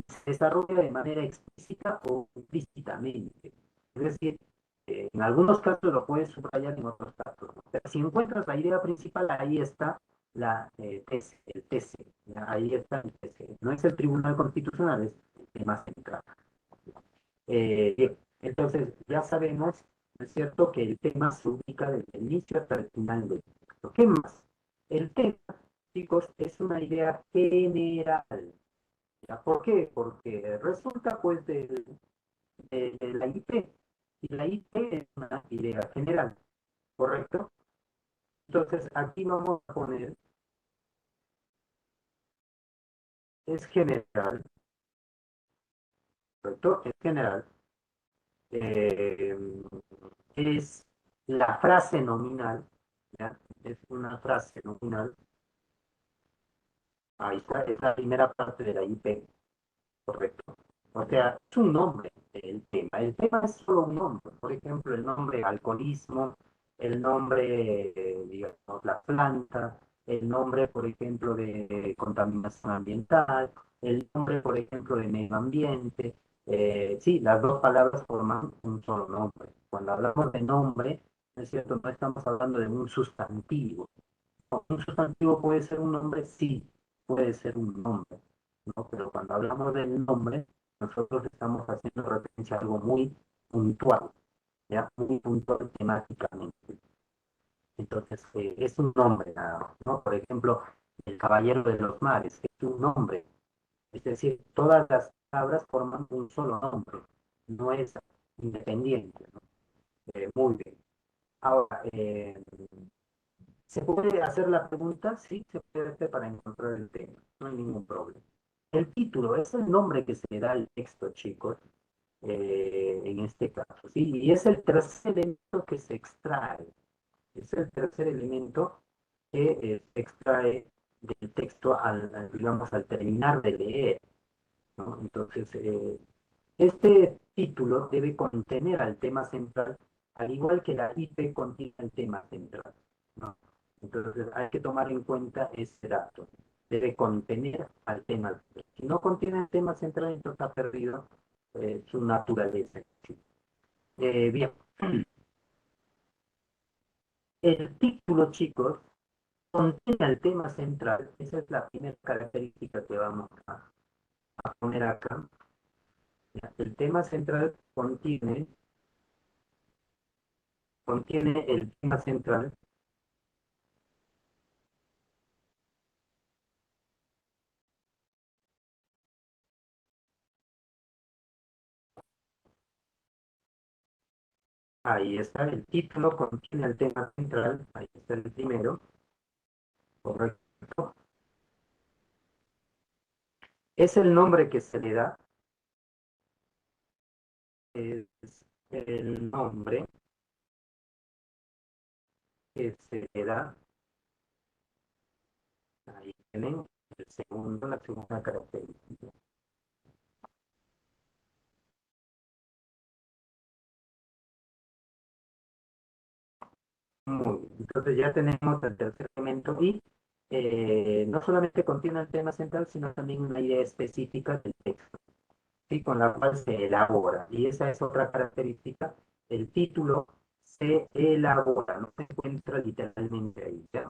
Se desarrolla de manera explícita o implícitamente. Es decir, en algunos casos lo puedes subrayar, en otros casos no. Pero si encuentras la idea principal, ahí está la TC, el TC. ¿Ya? Ahí está el TC. No es el Tribunal Constitucional, es el tema central. Bien, entonces ya sabemos, ¿no es cierto?, que el tema se ubica desde el inicio hasta el final del texto. ¿Qué más? El tema, chicos, es una idea general. ¿Ya? ¿Por qué? Porque resulta pues de la IP. Y la IP es una idea general, ¿correcto? Entonces aquí vamos a poner, es general, ¿correcto? Es general. Eh, es la frase nominal, ¿ya? Es una frase nominal. Ahí está, es la primera parte de la IP, ¿correcto? O sea, es un nombre el tema. El tema es solo un nombre. Por ejemplo, el nombre alcoholismo, el nombre, digamos, la planta, el nombre, por ejemplo, de contaminación ambiental, el nombre, por ejemplo, de medio ambiente. Sí, las dos palabras forman un solo nombre. Cuando hablamos de nombre, es cierto, no estamos hablando de un sustantivo. Un sustantivo puede ser un nombre, sí, puede ser un nombre, ¿no? Pero cuando hablamos del nombre, nosotros estamos haciendo referencia a algo muy puntual, ¿ya? Muy puntual temáticamente. Entonces, es un nombre nada más, ¿no? Por ejemplo, el Caballero de los Mares es un nombre. Es decir, todas las palabras forman un solo nombre. No es independiente, ¿no? Muy bien. Ahora, ¿se puede hacer la pregunta? Sí, se puede hacer para encontrar el tema, no hay ningún problema. El título es el nombre que se le da al texto, chicos, en este caso, ¿sí? Y es el tercer elemento que se extrae, es el tercer elemento que se extrae del texto digamos, al terminar de leer, ¿no? Entonces, este título debe contener al tema central, al igual que la IP contiene el tema central, ¿no? Entonces hay que tomar en cuenta ese dato. Debe contener al tema central. Si no contiene el tema central, entonces ha perdido su naturaleza. ¿Sí? Bien, el título, chicos, contiene el tema central. Esa es la primera característica que vamos a poner acá. El tema central contiene el tema central. Ahí está el título, contiene el tema central. Ahí está el primero. Correcto. Es el nombre que se le da. Es el nombre que se le da. Ahí tienen la segunda característica. Muy bien. Entonces ya tenemos el tercer elemento y no solamente contiene el tema central, sino también una idea específica del texto, ¿sí? Con la cual se elabora. Y esa es otra característica. El título se elabora, no se encuentra literalmente ahí, ¿ya?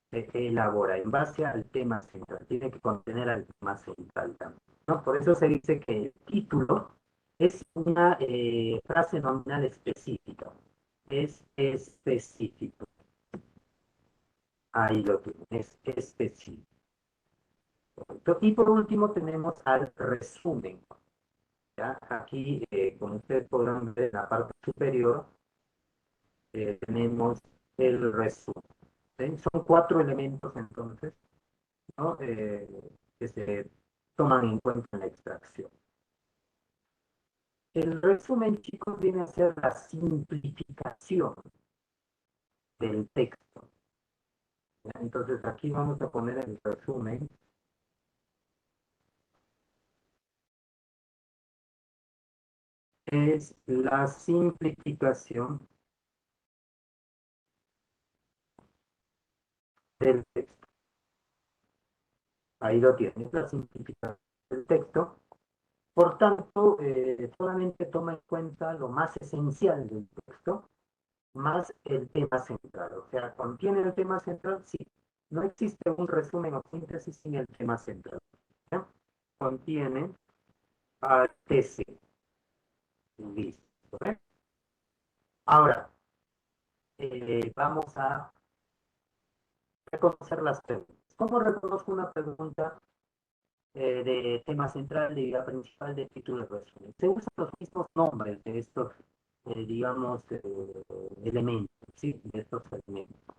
Se elabora en base al tema central. Tiene que contener al tema central también, ¿no? Por eso se dice que el título es una frase nominal específica. Es específico. Ahí lo tienen, es específico. Y por último tenemos al resumen. ¿Ya? Aquí, como ustedes podrán ver en la parte superior, tenemos el resumen. ¿Sí? Son cuatro elementos entonces, ¿no? Que se toman en cuenta en la extracción. El resumen, chicos, viene a ser la simplificación del texto. ¿Ya? Entonces aquí vamos a poner el resumen. Es la simplificación del texto. Ahí lo tienes, la simplificación del texto. Por tanto, solamente toma en cuenta lo más esencial del texto, más el tema central. O sea, contiene el tema central, sí. No existe un resumen o síntesis sin el tema central. ¿Ya? Contiene a TC. Listo. ¿Eh? Ahora, vamos a reconocer las preguntas. ¿Cómo reconozco una pregunta de tema central, de idea principal, de título de resumen? Se usan los mismos nombres de estos, digamos, elementos, ¿sí? De estos elementos,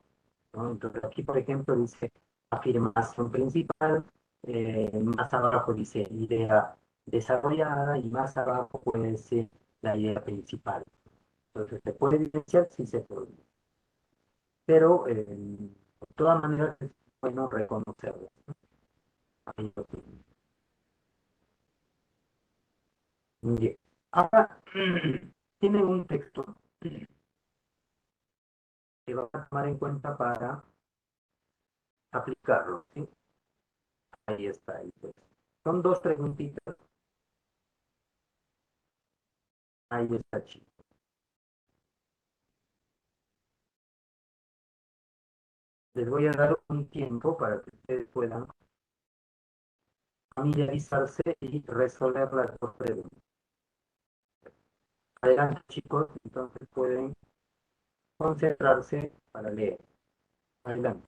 ¿no? Entonces aquí, por ejemplo, dice afirmación principal, más abajo dice idea desarrollada y más abajo puede ser la idea principal. Entonces, ¿se puede evidenciar? Sí se puede. Pero, de todas maneras, es bueno reconocerlo. Ahí lo tienen. Bien. Ahora, tienen un texto que van a tomar en cuenta para aplicarlo, ¿sí? Ahí está el texto. Son dos preguntitas. Ahí está, chicos. Les voy a dar un tiempo para que ustedes puedan familiarizarse y resolver las dos preguntas. Adelante, chicos, entonces pueden concentrarse para leer. Adelante.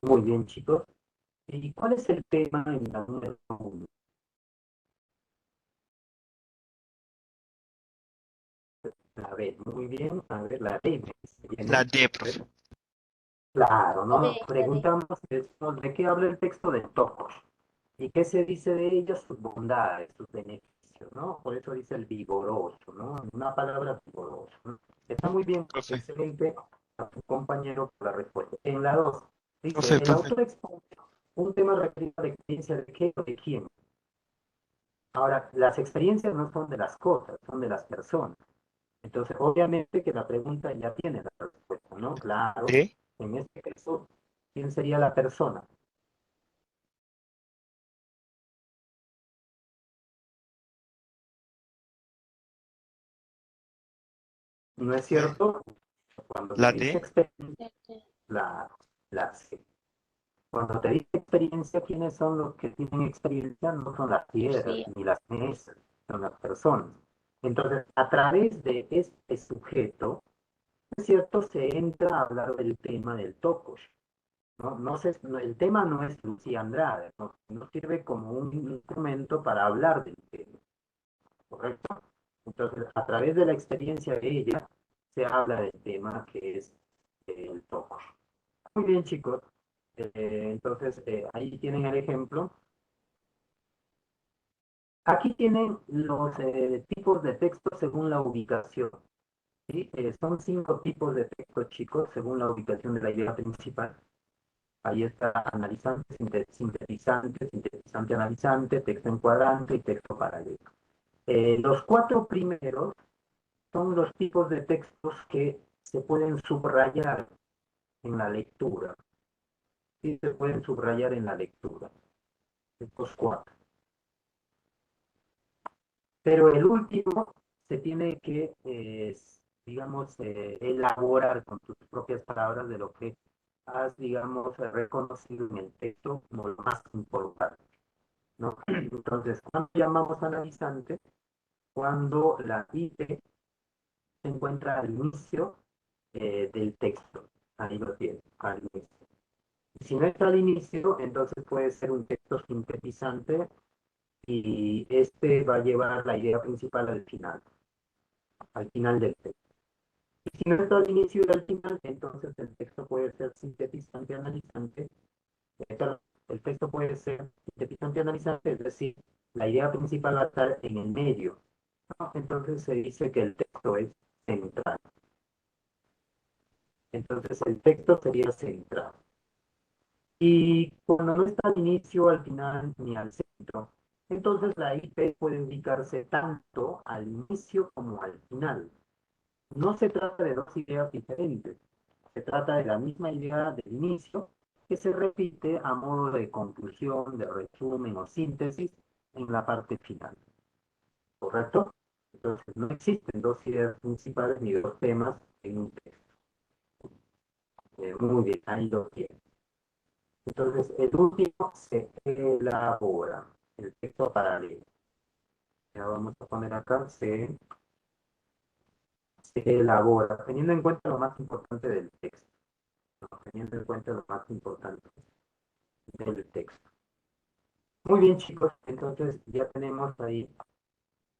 Muy bien, chicos. ¿Y cuál es el tema en la número uno? A ver, muy bien. A ver, la D La viene. D, A ver. profe. Claro, La ¿no? D, la D. Preguntamos de qué habla el texto de Tocos y qué se dice de ellos, sus bondades, sus beneficios, ¿no? Por eso dice el vigoroso, ¿no? Una palabra vigoroso, ¿no? Está muy bien, Profe, excelente a tu compañero por la respuesta. En la 2 dice, profe, el profe. autor expone un tema referido a la experiencia de qué o de quién. Ahora, las experiencias no son de las cosas, son de las personas. Entonces, obviamente que la pregunta ya tiene la respuesta, ¿no? Claro, D. en este caso, ¿quién sería la persona? ¿No es ¿Qué? cierto? Cuando te La dice D. experiencia, La D. la, la C. Cuando te dice experiencia, ¿quiénes son los que tienen experiencia? No son las piedras Sí. ni las mesas, son las personas. Entonces, a través de este sujeto, ¿no es cierto? Se entra a hablar del tema del tocos. ¿No? El tema no es Lucía Andrade, no sirve como un instrumento para hablar del tema, ¿correcto? Entonces, a través de la experiencia de ella, se habla del tema que es el tocos. Muy bien, chicos. Entonces, ahí tienen el ejemplo. Aquí tienen los tipos de texto según la ubicación. ¿Sí? Son 5 tipos de texto, chicos, según la ubicación de la idea principal. Ahí está analizante, sintetizante, sintetizante analizante, texto encuadrante y texto paralelo. Los 4 primeros son los tipos de textos que se pueden subrayar en la lectura. Sí, se pueden subrayar en la lectura. Estos 4. Pero el último se tiene que, digamos, elaborar con tus propias palabras de lo que has, digamos, reconocido en el texto como lo más importante, ¿no? Entonces, ¿cuándo llamamos analizante? Cuando la IP se encuentra al inicio del texto. Ahí lo tienes, al inicio. Si no está al inicio, entonces puede ser un texto sintetizante y este va a llevar la idea principal al final del texto. Y si no está al inicio y al final, entonces el texto puede ser sintetizante, analizante, perdón, el texto puede ser sintetizante, analizante, es decir, la idea principal va a estar en el medio, ¿no? Entonces se dice que el texto es central. Entonces el texto sería central. Y cuando no está al inicio, al final ni al centro, entonces la IP puede ubicarse tanto al inicio como al final. No se trata de dos ideas diferentes, se trata de la misma idea del inicio que se repite a modo de conclusión, de resumen o síntesis en la parte final. ¿Correcto? Entonces no existen dos ideas principales ni dos temas en un texto. Muy bien, ahí lo tienen. Entonces, el último se elabora, el texto paralelo. Ya vamos a poner acá, se elabora, teniendo en cuenta lo más importante del texto, ¿no? Teniendo en cuenta lo más importante del texto. Muy bien, chicos, entonces ya tenemos ahí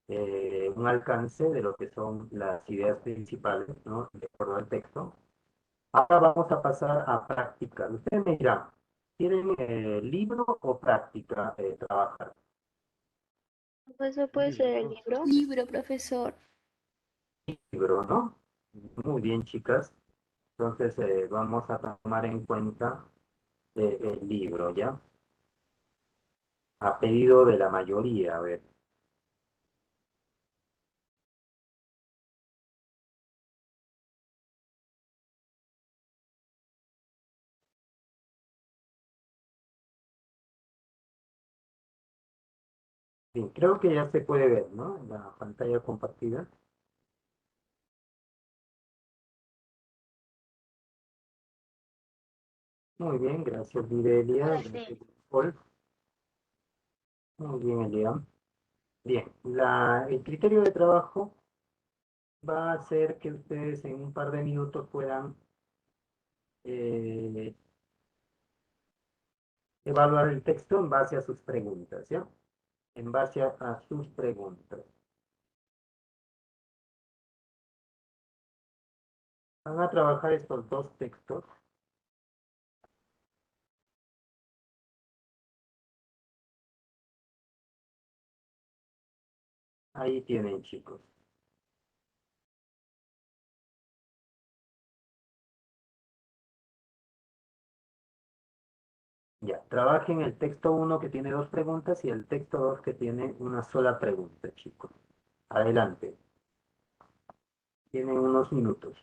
un alcance de lo que son las ideas principales, ¿no? De acuerdo al texto. Ahora vamos a pasar a práctica. Ustedes me dirán, ¿quieren libro o práctica trabajar? ¿Eso puede ser el libro? Libro, profesor. Libro, ¿no? Muy bien, chicas. Entonces vamos a tomar en cuenta el libro, ¿ya? A pedido de la mayoría, a ver. Sí, creo que ya se puede ver, ¿no? En la pantalla compartida. Muy bien, gracias, Videlia. Ahora Gracias, sí. Paul. Muy bien, Elian. Bien, el criterio de trabajo va a ser que ustedes en un par de minutos puedan eh, evaluar el texto en base a sus preguntas, ¿ya? En base a sus preguntas. Van a trabajar estos dos textos. Ahí tienen, chicos. Ya, trabajen el texto uno que tiene dos preguntas y el texto 2 que tiene una sola pregunta, chicos. Adelante. Tienen unos minutos.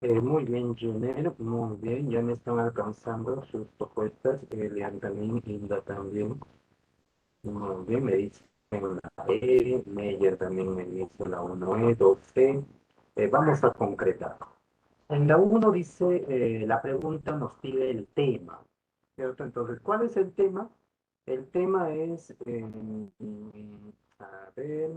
Muy bien, Jenner, muy bien, ya me están alcanzando sus propuestas, Lean también, Hilda también, muy bien, me dice la E, Meyer también me dice la 1E, 2E, vamos a concretar. En la uno dice, la pregunta nos pide el tema, ¿cierto? Entonces, ¿cuál es el tema? El tema es, a ver,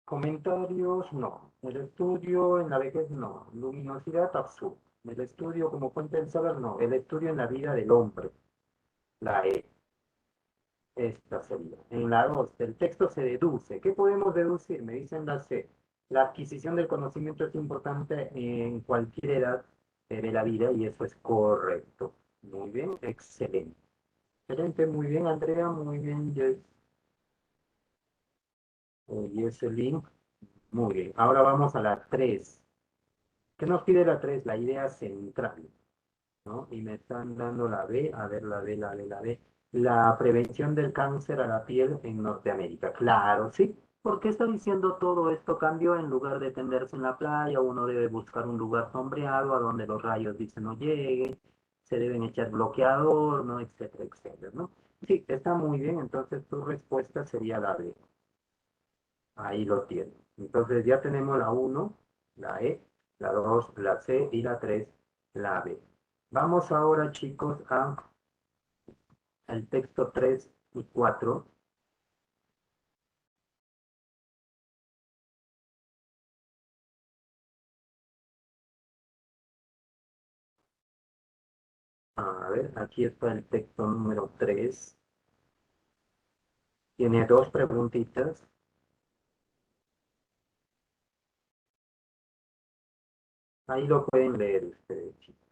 comentarios, no. El estudio en la vejez, no. Luminosidad, azul. El estudio como fuente del saber, no. El estudio en la vida del hombre, la E. Esta sería. En la 2, el texto se deduce. ¿Qué podemos deducir? Me dicen la C. La adquisición del conocimiento es importante en cualquier edad de la vida y eso es correcto. Muy bien, excelente. Excelente, muy bien, Andrea, muy bien, Jesselyn. Muy bien. Ahora vamos a la 3. ¿Qué nos pide la 3? La idea central, ¿no? Y me están dando la B, a ver, la B, la B, la B. La prevención del cáncer a la piel en Norteamérica. Claro, sí. ¿Por qué está diciendo todo esto? Cambio en lugar de tenderse en la playa, uno debe buscar un lugar sombreado a donde los rayos dicen no lleguen, se deben echar bloqueador, ¿no? Etcétera, etcétera, ¿no? Sí, está muy bien. Entonces tu respuesta sería la B. Ahí lo tiene. Entonces ya tenemos la uno, la E, la 2, la C y la 3, la B. Vamos ahora, chicos, a el texto 3 y 4. A ver, aquí está el texto número 3. Tiene dos preguntitas. Ahí lo pueden leer ustedes, chicos.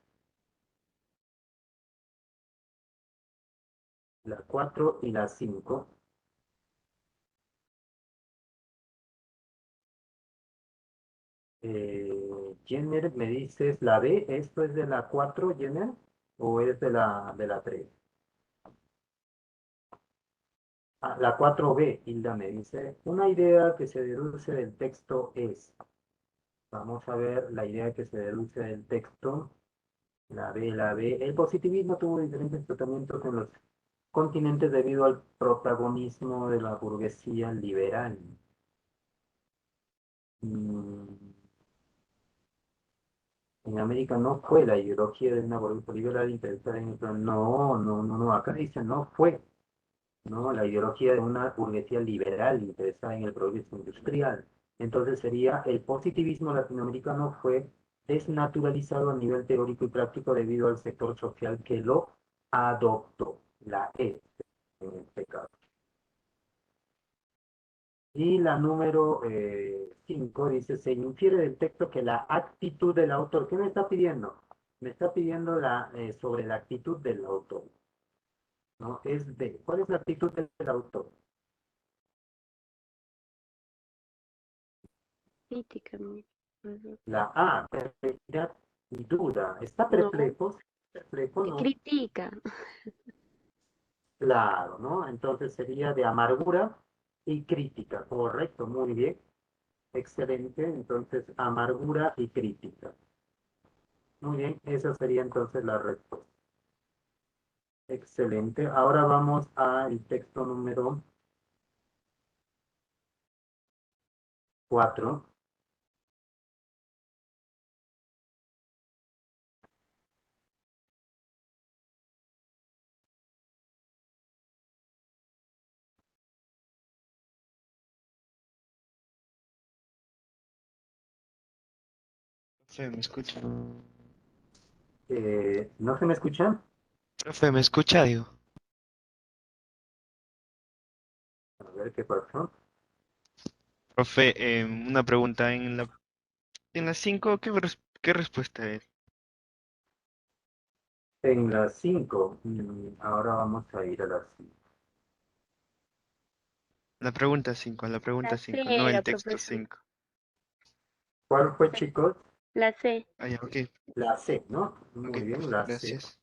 La 4 y la 5. Jenner, me dices la B, ¿esto es de la 4, Jenner? ¿O es de la 3? Ah, la 4B, Hilda me dice, una idea que se deduce del texto es, vamos a ver la idea que se deduce del texto, la B. El positivismo tuvo diferentes tratamientos en los continentes debido al protagonismo de la burguesía liberal. Mm, en América no fue la ideología de una burguesía liberal interesada en el plan. No, no, no, no, acá dice no fue. ¿No? La ideología de una burguesía liberal interesada en el progreso industrial. Entonces sería el positivismo latinoamericano fue desnaturalizado a nivel teórico y práctico debido al sector social que lo adoptó, la E en este caso. Y la número 5 dice, se infiere del texto que la actitud del autor, ¿qué me está pidiendo? Me está pidiendo sobre la actitud del autor, ¿no? ¿Cuál es la actitud del autor? Crítica, ujú. La A, perplejidad y duda. ¿Está No, perplejo? Perplejo, que no. critica. Claro, ¿no? Entonces sería de amargura y crítica. Correcto, muy bien. Excelente. Entonces, amargura y crítica. Muy bien, esa sería entonces la respuesta. Excelente. Ahora vamos al texto número 4. Profe, ¿me escucha? ¿No se me escucha? Profe, ¿me escucha? Digo. A ver qué pasó. Profe, una pregunta. En la 5, ¿qué respuesta es? En las 5. Ahora vamos a ir a las 5. La pregunta La 5, C no el era, texto profesor. 5. ¿Cuál fue, chicos? La C. Ah, ya, ok, La C, ¿no? ok, Muy bien, profe, la C. gracias.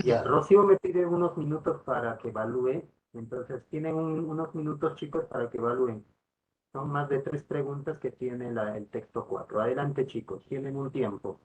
Ya, Rocío me pide unos minutos para que evalúe. Entonces, tienen unos minutos, chicos, para que evalúen. Son más de 3 preguntas que tiene el texto 4. Adelante, chicos, tienen un tiempo.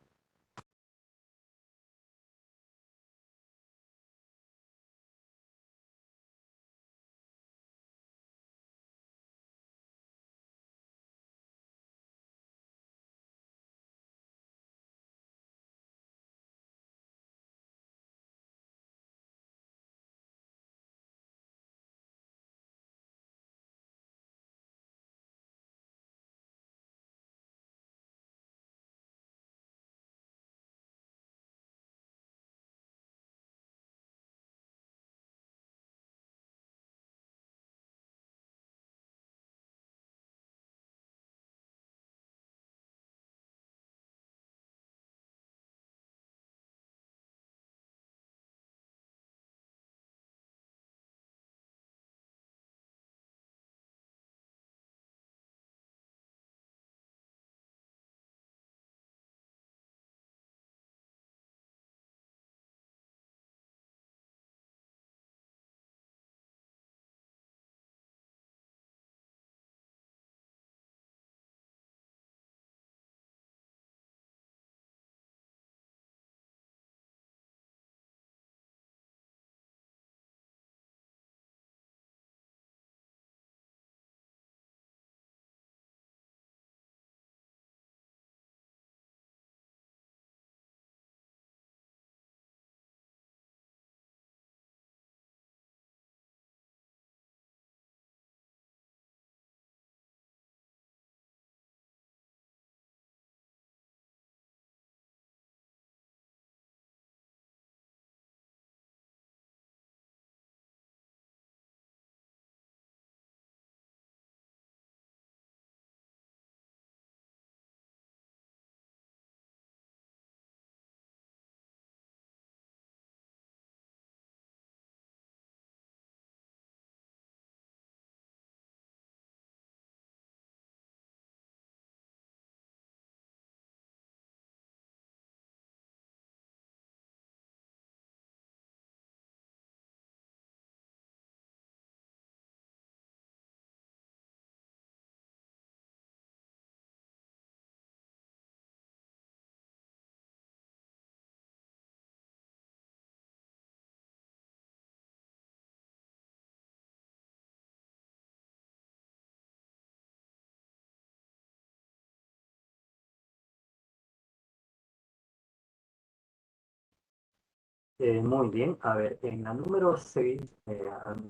Muy bien, a ver, en la número 6 me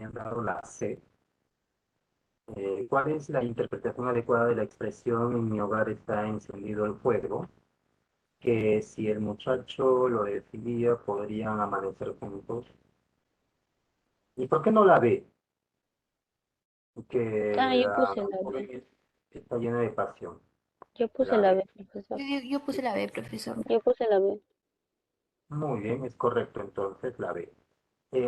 han dado la C. ¿Cuál es la interpretación adecuada de la expresión en mi hogar está encendido el fuego? Que si el muchacho lo decidía, podrían amanecer juntos. ¿Y por qué no la ve? Que Yo la puse la B. joven está llena de pasión. Yo puse La la B. B, profesor. Yo puse la B, profesor. Yo puse la B. Muy bien, es correcto entonces la B.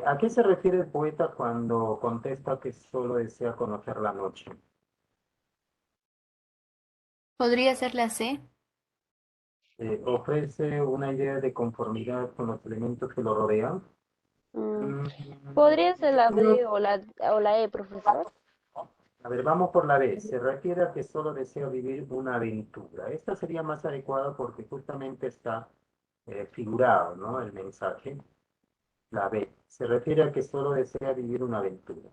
¿A qué se refiere el poeta cuando contesta que solo desea conocer la noche? ¿Podría ser la C? Ofrece una idea de conformidad con los elementos que lo rodean. Mm, Mm, ¿Podría ser yo la creo- B o la E, profesor? A ver, vamos por la B. Se refiere a que solo desea vivir una aventura. Esta sería más adecuada porque justamente está figurado, ¿no? El mensaje. La B. Se refiere a que solo desea vivir una aventura.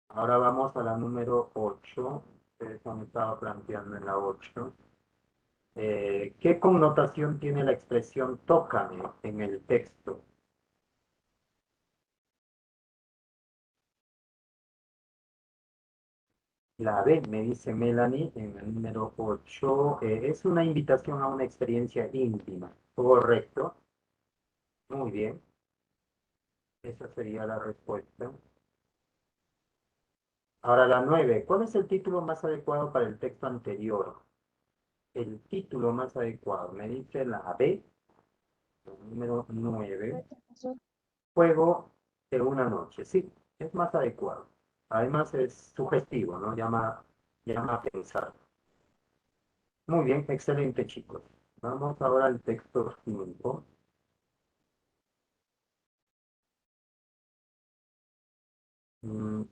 Ahora vamos a la número 8. Ustedes han estado planteando en la 8. ¿Qué connotación tiene la expresión tócame en el texto? La B, me dice Melanie, en el número 8, es una invitación a una experiencia íntima. Correcto. Muy bien. Esa sería la respuesta. Ahora la 9. ¿Cuál es el título más adecuado para el texto anterior? El título más adecuado. Me dice la B, el número 9. Juego de una noche. Sí, es más adecuado. Además es sugestivo, ¿no? Llama a pensar. Muy bien, excelente, chicos. Vamos ahora al texto 5.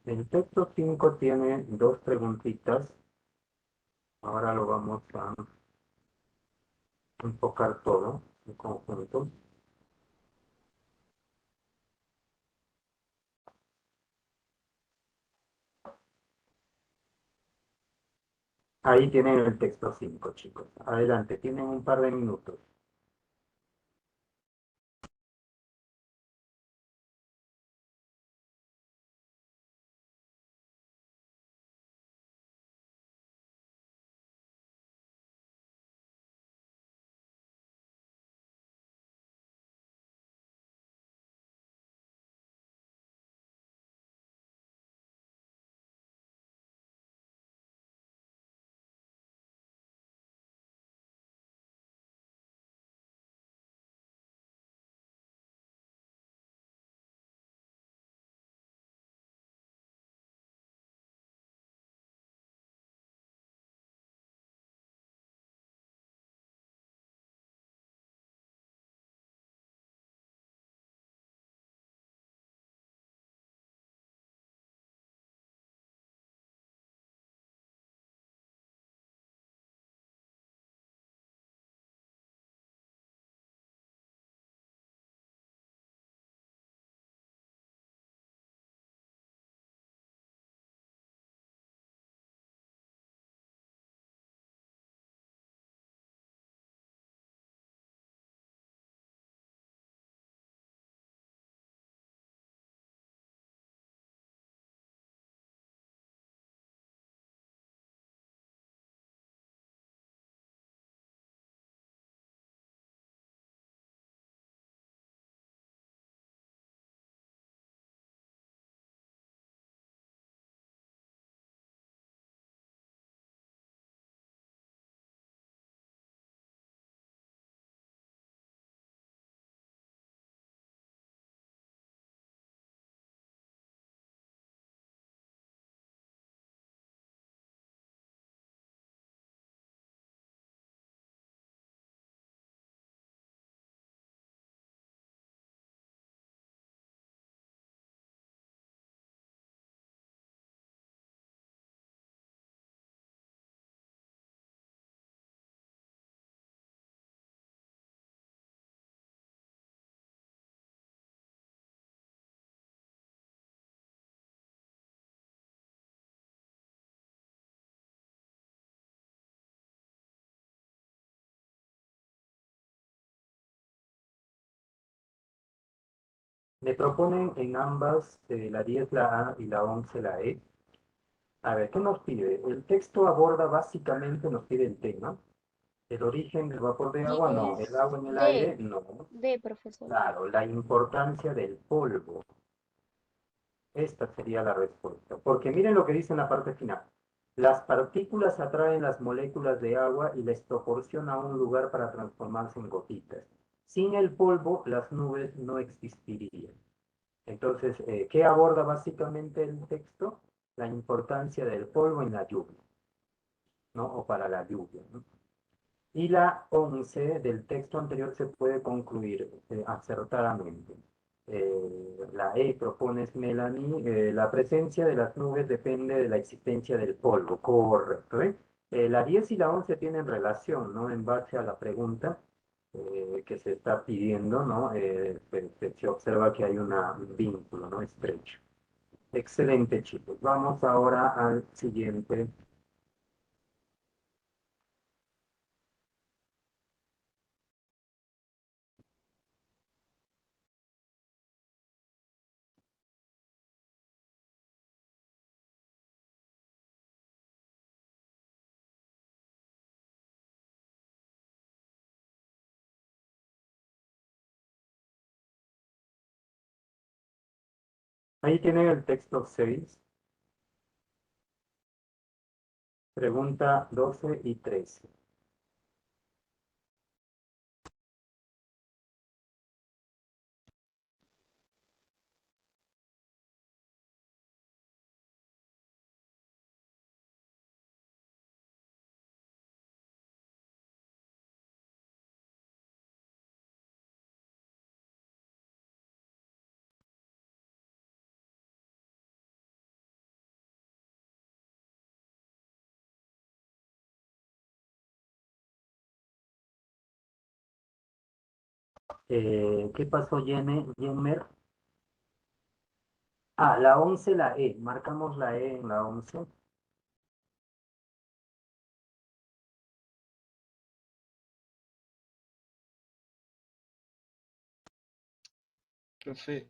El texto 5 tiene dos preguntitas. Ahora lo vamos a enfocar todo en conjunto. Ahí tienen el texto 5, chicos. Adelante, tienen un par de minutos. Me proponen en ambas, la 10 la A y la 11 la E. A ver, ¿qué nos pide? El texto aborda básicamente, nos pide el tema. El origen del vapor de agua, no. El 10 agua en el D, aire, no. D, profesor. Claro, la importancia del polvo. Esta sería la respuesta. Porque miren lo que dice en la parte final. Las partículas atraen las moléculas de agua y les proporciona un lugar para transformarse en gotitas. Sin el polvo, las nubes no existirían. Entonces, ¿qué aborda básicamente el texto? La importancia del polvo en la lluvia, ¿no? O para la lluvia, ¿no? Y la 11 del texto anterior se puede concluir acertadamente. La E propones, Melanie, la presencia de las nubes depende de la existencia del polvo, correcto, ¿eh? La 10 y la 11 tienen relación, ¿no? En base a la pregunta que se está pidiendo, ¿no? Se observa que hay un vínculo, ¿no? Estrecho. Excelente, chicos. Vamos ahora al siguiente. Ahí tienen el texto 6. Pregunta 12 y 13. ¿Qué pasó, Jenner? Ah, la 11 la E. Marcamos la E en la 11. Profe,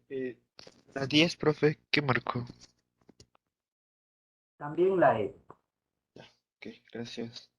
la 10, profe, ¿qué marcó? También la E. Ok, gracias.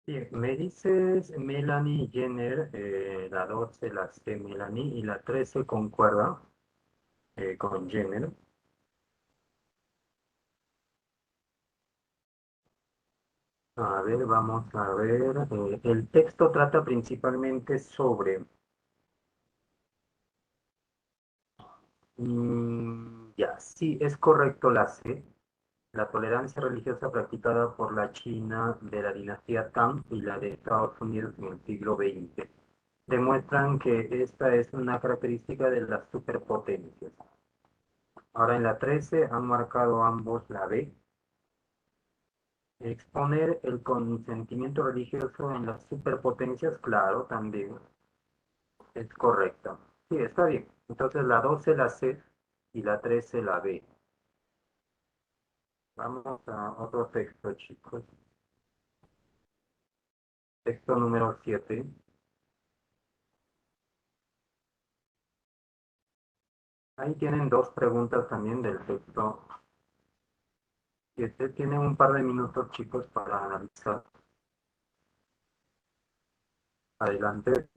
Bien, me dices Melanie Jenner, la 12 la C Melanie y la 13 concuerda con Jenner. A ver, vamos a ver. El texto trata principalmente sobre, ya, sí, es correcto la C, la tolerancia religiosa practicada por la China de la dinastía Tang y la de Estados Unidos en el siglo XX. Demuestran que esta es una característica de las superpotencias. Ahora en la 13 han marcado ambos la B. Exponer el consentimiento religioso en las superpotencias, claro, también es correcta. Sí, está bien. Entonces la 12 la C y la 13 la B. Vamos a otro texto, chicos. Texto número 7. Ahí tienen dos preguntas también del texto. Y usted tiene un par de minutos, chicos, para analizar. Adelante.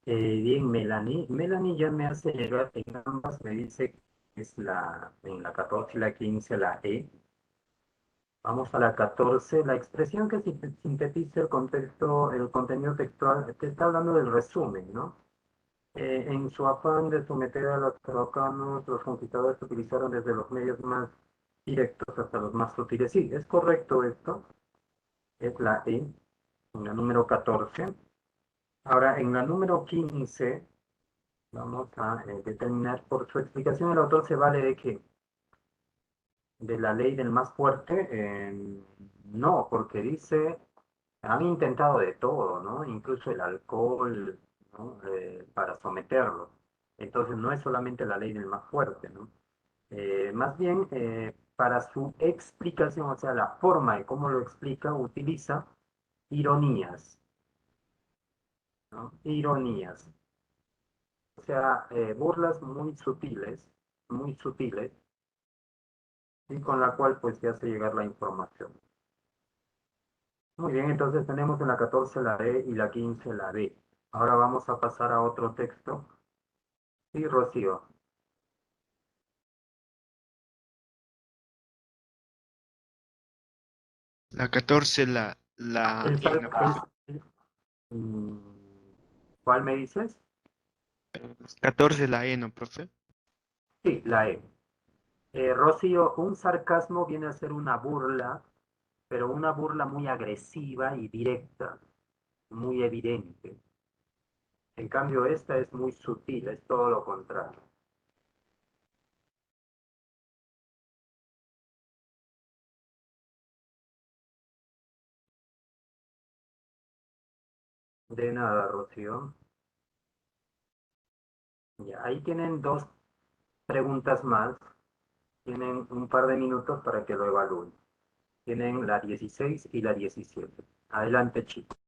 Bien, Melanie. Melanie ya me hace llegar en ambas, me dice que es en la 14 y la 15 la E. Vamos a la 14. La expresión que sintetiza el contexto, el contenido textual, te está hablando del resumen, ¿no? En su afán de someter a los araucanos, los conquistadores utilizaron desde los medios más directos hasta los más sutiles. Sí, es correcto esto. Es la E, en la número 14. Ahora, en la número 15. Vamos a determinar, por su explicación, el autor se vale de que de la ley del más fuerte, no, porque dice, han intentado de todo, ¿no? Incluso el alcohol, ¿no? Para someterlo. Entonces no es solamente la ley del más fuerte, ¿no? Más bien, para su explicación, o sea, la forma de cómo lo explica, utiliza ironías, ¿no? Ironías. O sea, burlas muy sutiles, y con la cual pues te hace llegar la información. Muy bien, entonces tenemos en la 14 la E y la 15 la B. Ahora vamos a pasar a otro texto. Sí, Rocío. La 14, la El, E, sar- ¿no, profe? mm, ¿Cuál me dices? 14, la E, ¿no, profe? Sí, la E. Rocío, un sarcasmo viene a ser una burla, pero una burla muy agresiva y directa, muy evidente. En cambio, esta es muy sutil, es todo lo contrario. De nada, Rocío. Ya, ahí tienen dos preguntas más. Tienen un par de minutos para que lo evalúen. Tienen la 16 y la 17. Adelante, chicos.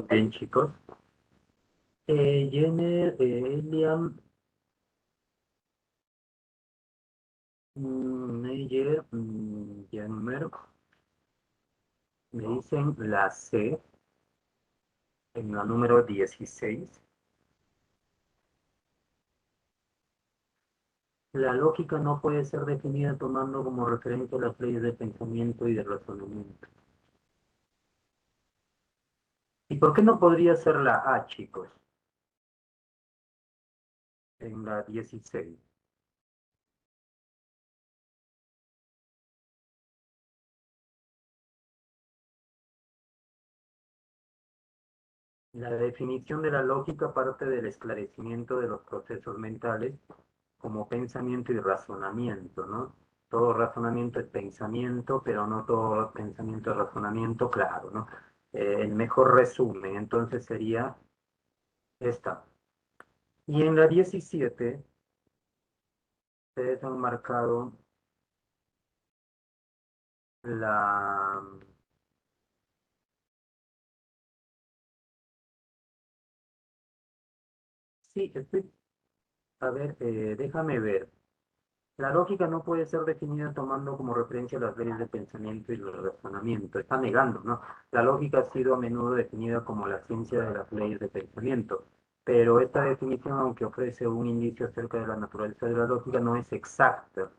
Bien, chicos. Jenner, Elian, Meyer, Jenner, me dicen la C en la número 16. La lógica no puede ser definida tomando como referencia las leyes de pensamiento y de razonamiento. ¿Y por qué no podría ser la A, chicos? En la 16. La definición de la lógica parte del esclarecimiento de los procesos mentales como pensamiento y razonamiento, ¿no? Todo razonamiento es pensamiento, pero no todo pensamiento es razonamiento, claro, ¿no? El mejor resumen, entonces, sería esta. Y en la 17, ustedes han marcado la... Sí, estoy... A ver, déjame ver. La lógica no puede ser definida tomando como referencia las leyes de pensamiento y el razonamiento. Está negando, ¿no? La lógica ha sido a menudo definida como la ciencia de las leyes de pensamiento, pero esta definición, aunque ofrece un indicio acerca de la naturaleza de la lógica, no es exacta.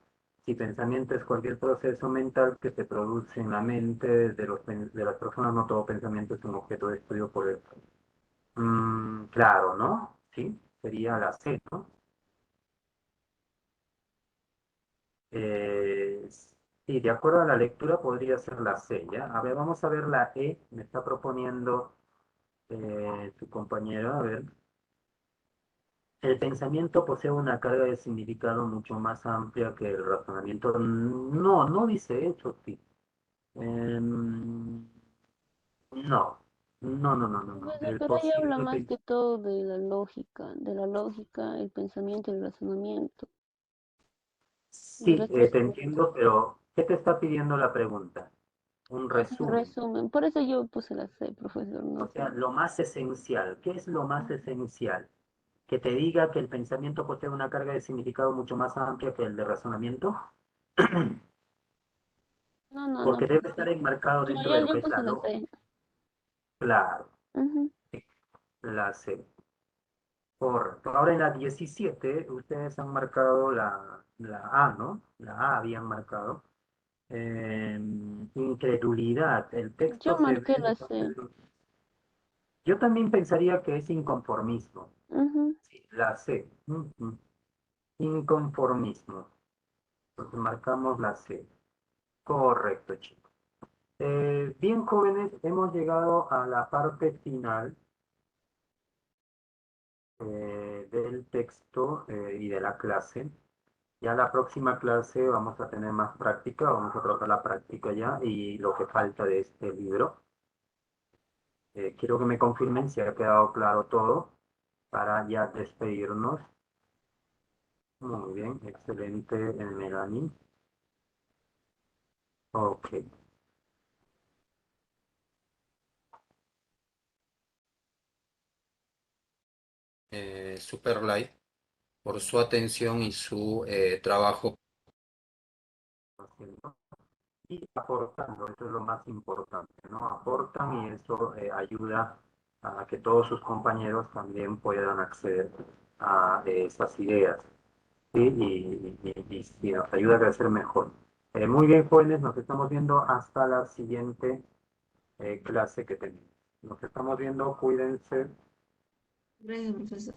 Si pensamiento es cualquier proceso mental que se produce en la mente de las personas, no todo pensamiento es un objeto de estudio por el... claro, ¿no? Sí, sería la C, ¿no? Eh, sí, de acuerdo a la lectura podría ser la C, ¿ya? A ver, vamos a ver la E, me está proponiendo tu compañero, a ver. El pensamiento posee una carga de significado mucho más amplia que el razonamiento. No, no dice eso, sí. No, no. Profesor, El pero ahí habla posible más que todo de la lógica, el pensamiento y el razonamiento. El sí, resto es te entiendo, pero ¿qué te está pidiendo la pregunta? Un un resumen. resumen. Por eso yo puse la C, profesor, O no sé. sea, lo más esencial. ¿Qué es lo más esencial? Que te diga que el pensamiento posee una carga de significado mucho más amplia que el de razonamiento, No, porque debe estar profesor. enmarcado No, dentro de lo yo que es puse la la lógica. C. Claro, Ujú. la C. Correcto. Ahora en la 17 ustedes han marcado la A, ¿no? La A habían marcado. Eh, Incredulidad. El Yo texto se marqué ve... la C. Yo también pensaría que es inconformismo. Ujú. Sí, la C. Inconformismo. Entonces marcamos la C. Correcto, chicos. Bien, jóvenes, hemos llegado a la parte final del texto y de la clase. Ya la próxima clase vamos a tener más práctica, vamos a tratar la práctica ya y lo que falta de este libro. Quiero que me confirmen si ha quedado claro todo para ya despedirnos. Muy bien, excelente, Melanie. Ok. Super light por su atención y su trabajo y aportando, eso es lo más importante, ¿no? Aportan y eso ayuda a que todos sus compañeros también puedan acceder a esas ideas, ¿sí? Y nos ayuda a crecer mejor. Muy bien, jóvenes, nos estamos viendo hasta la siguiente clase que tenemos. Nos estamos viendo, cuídense. Gracias, profesor.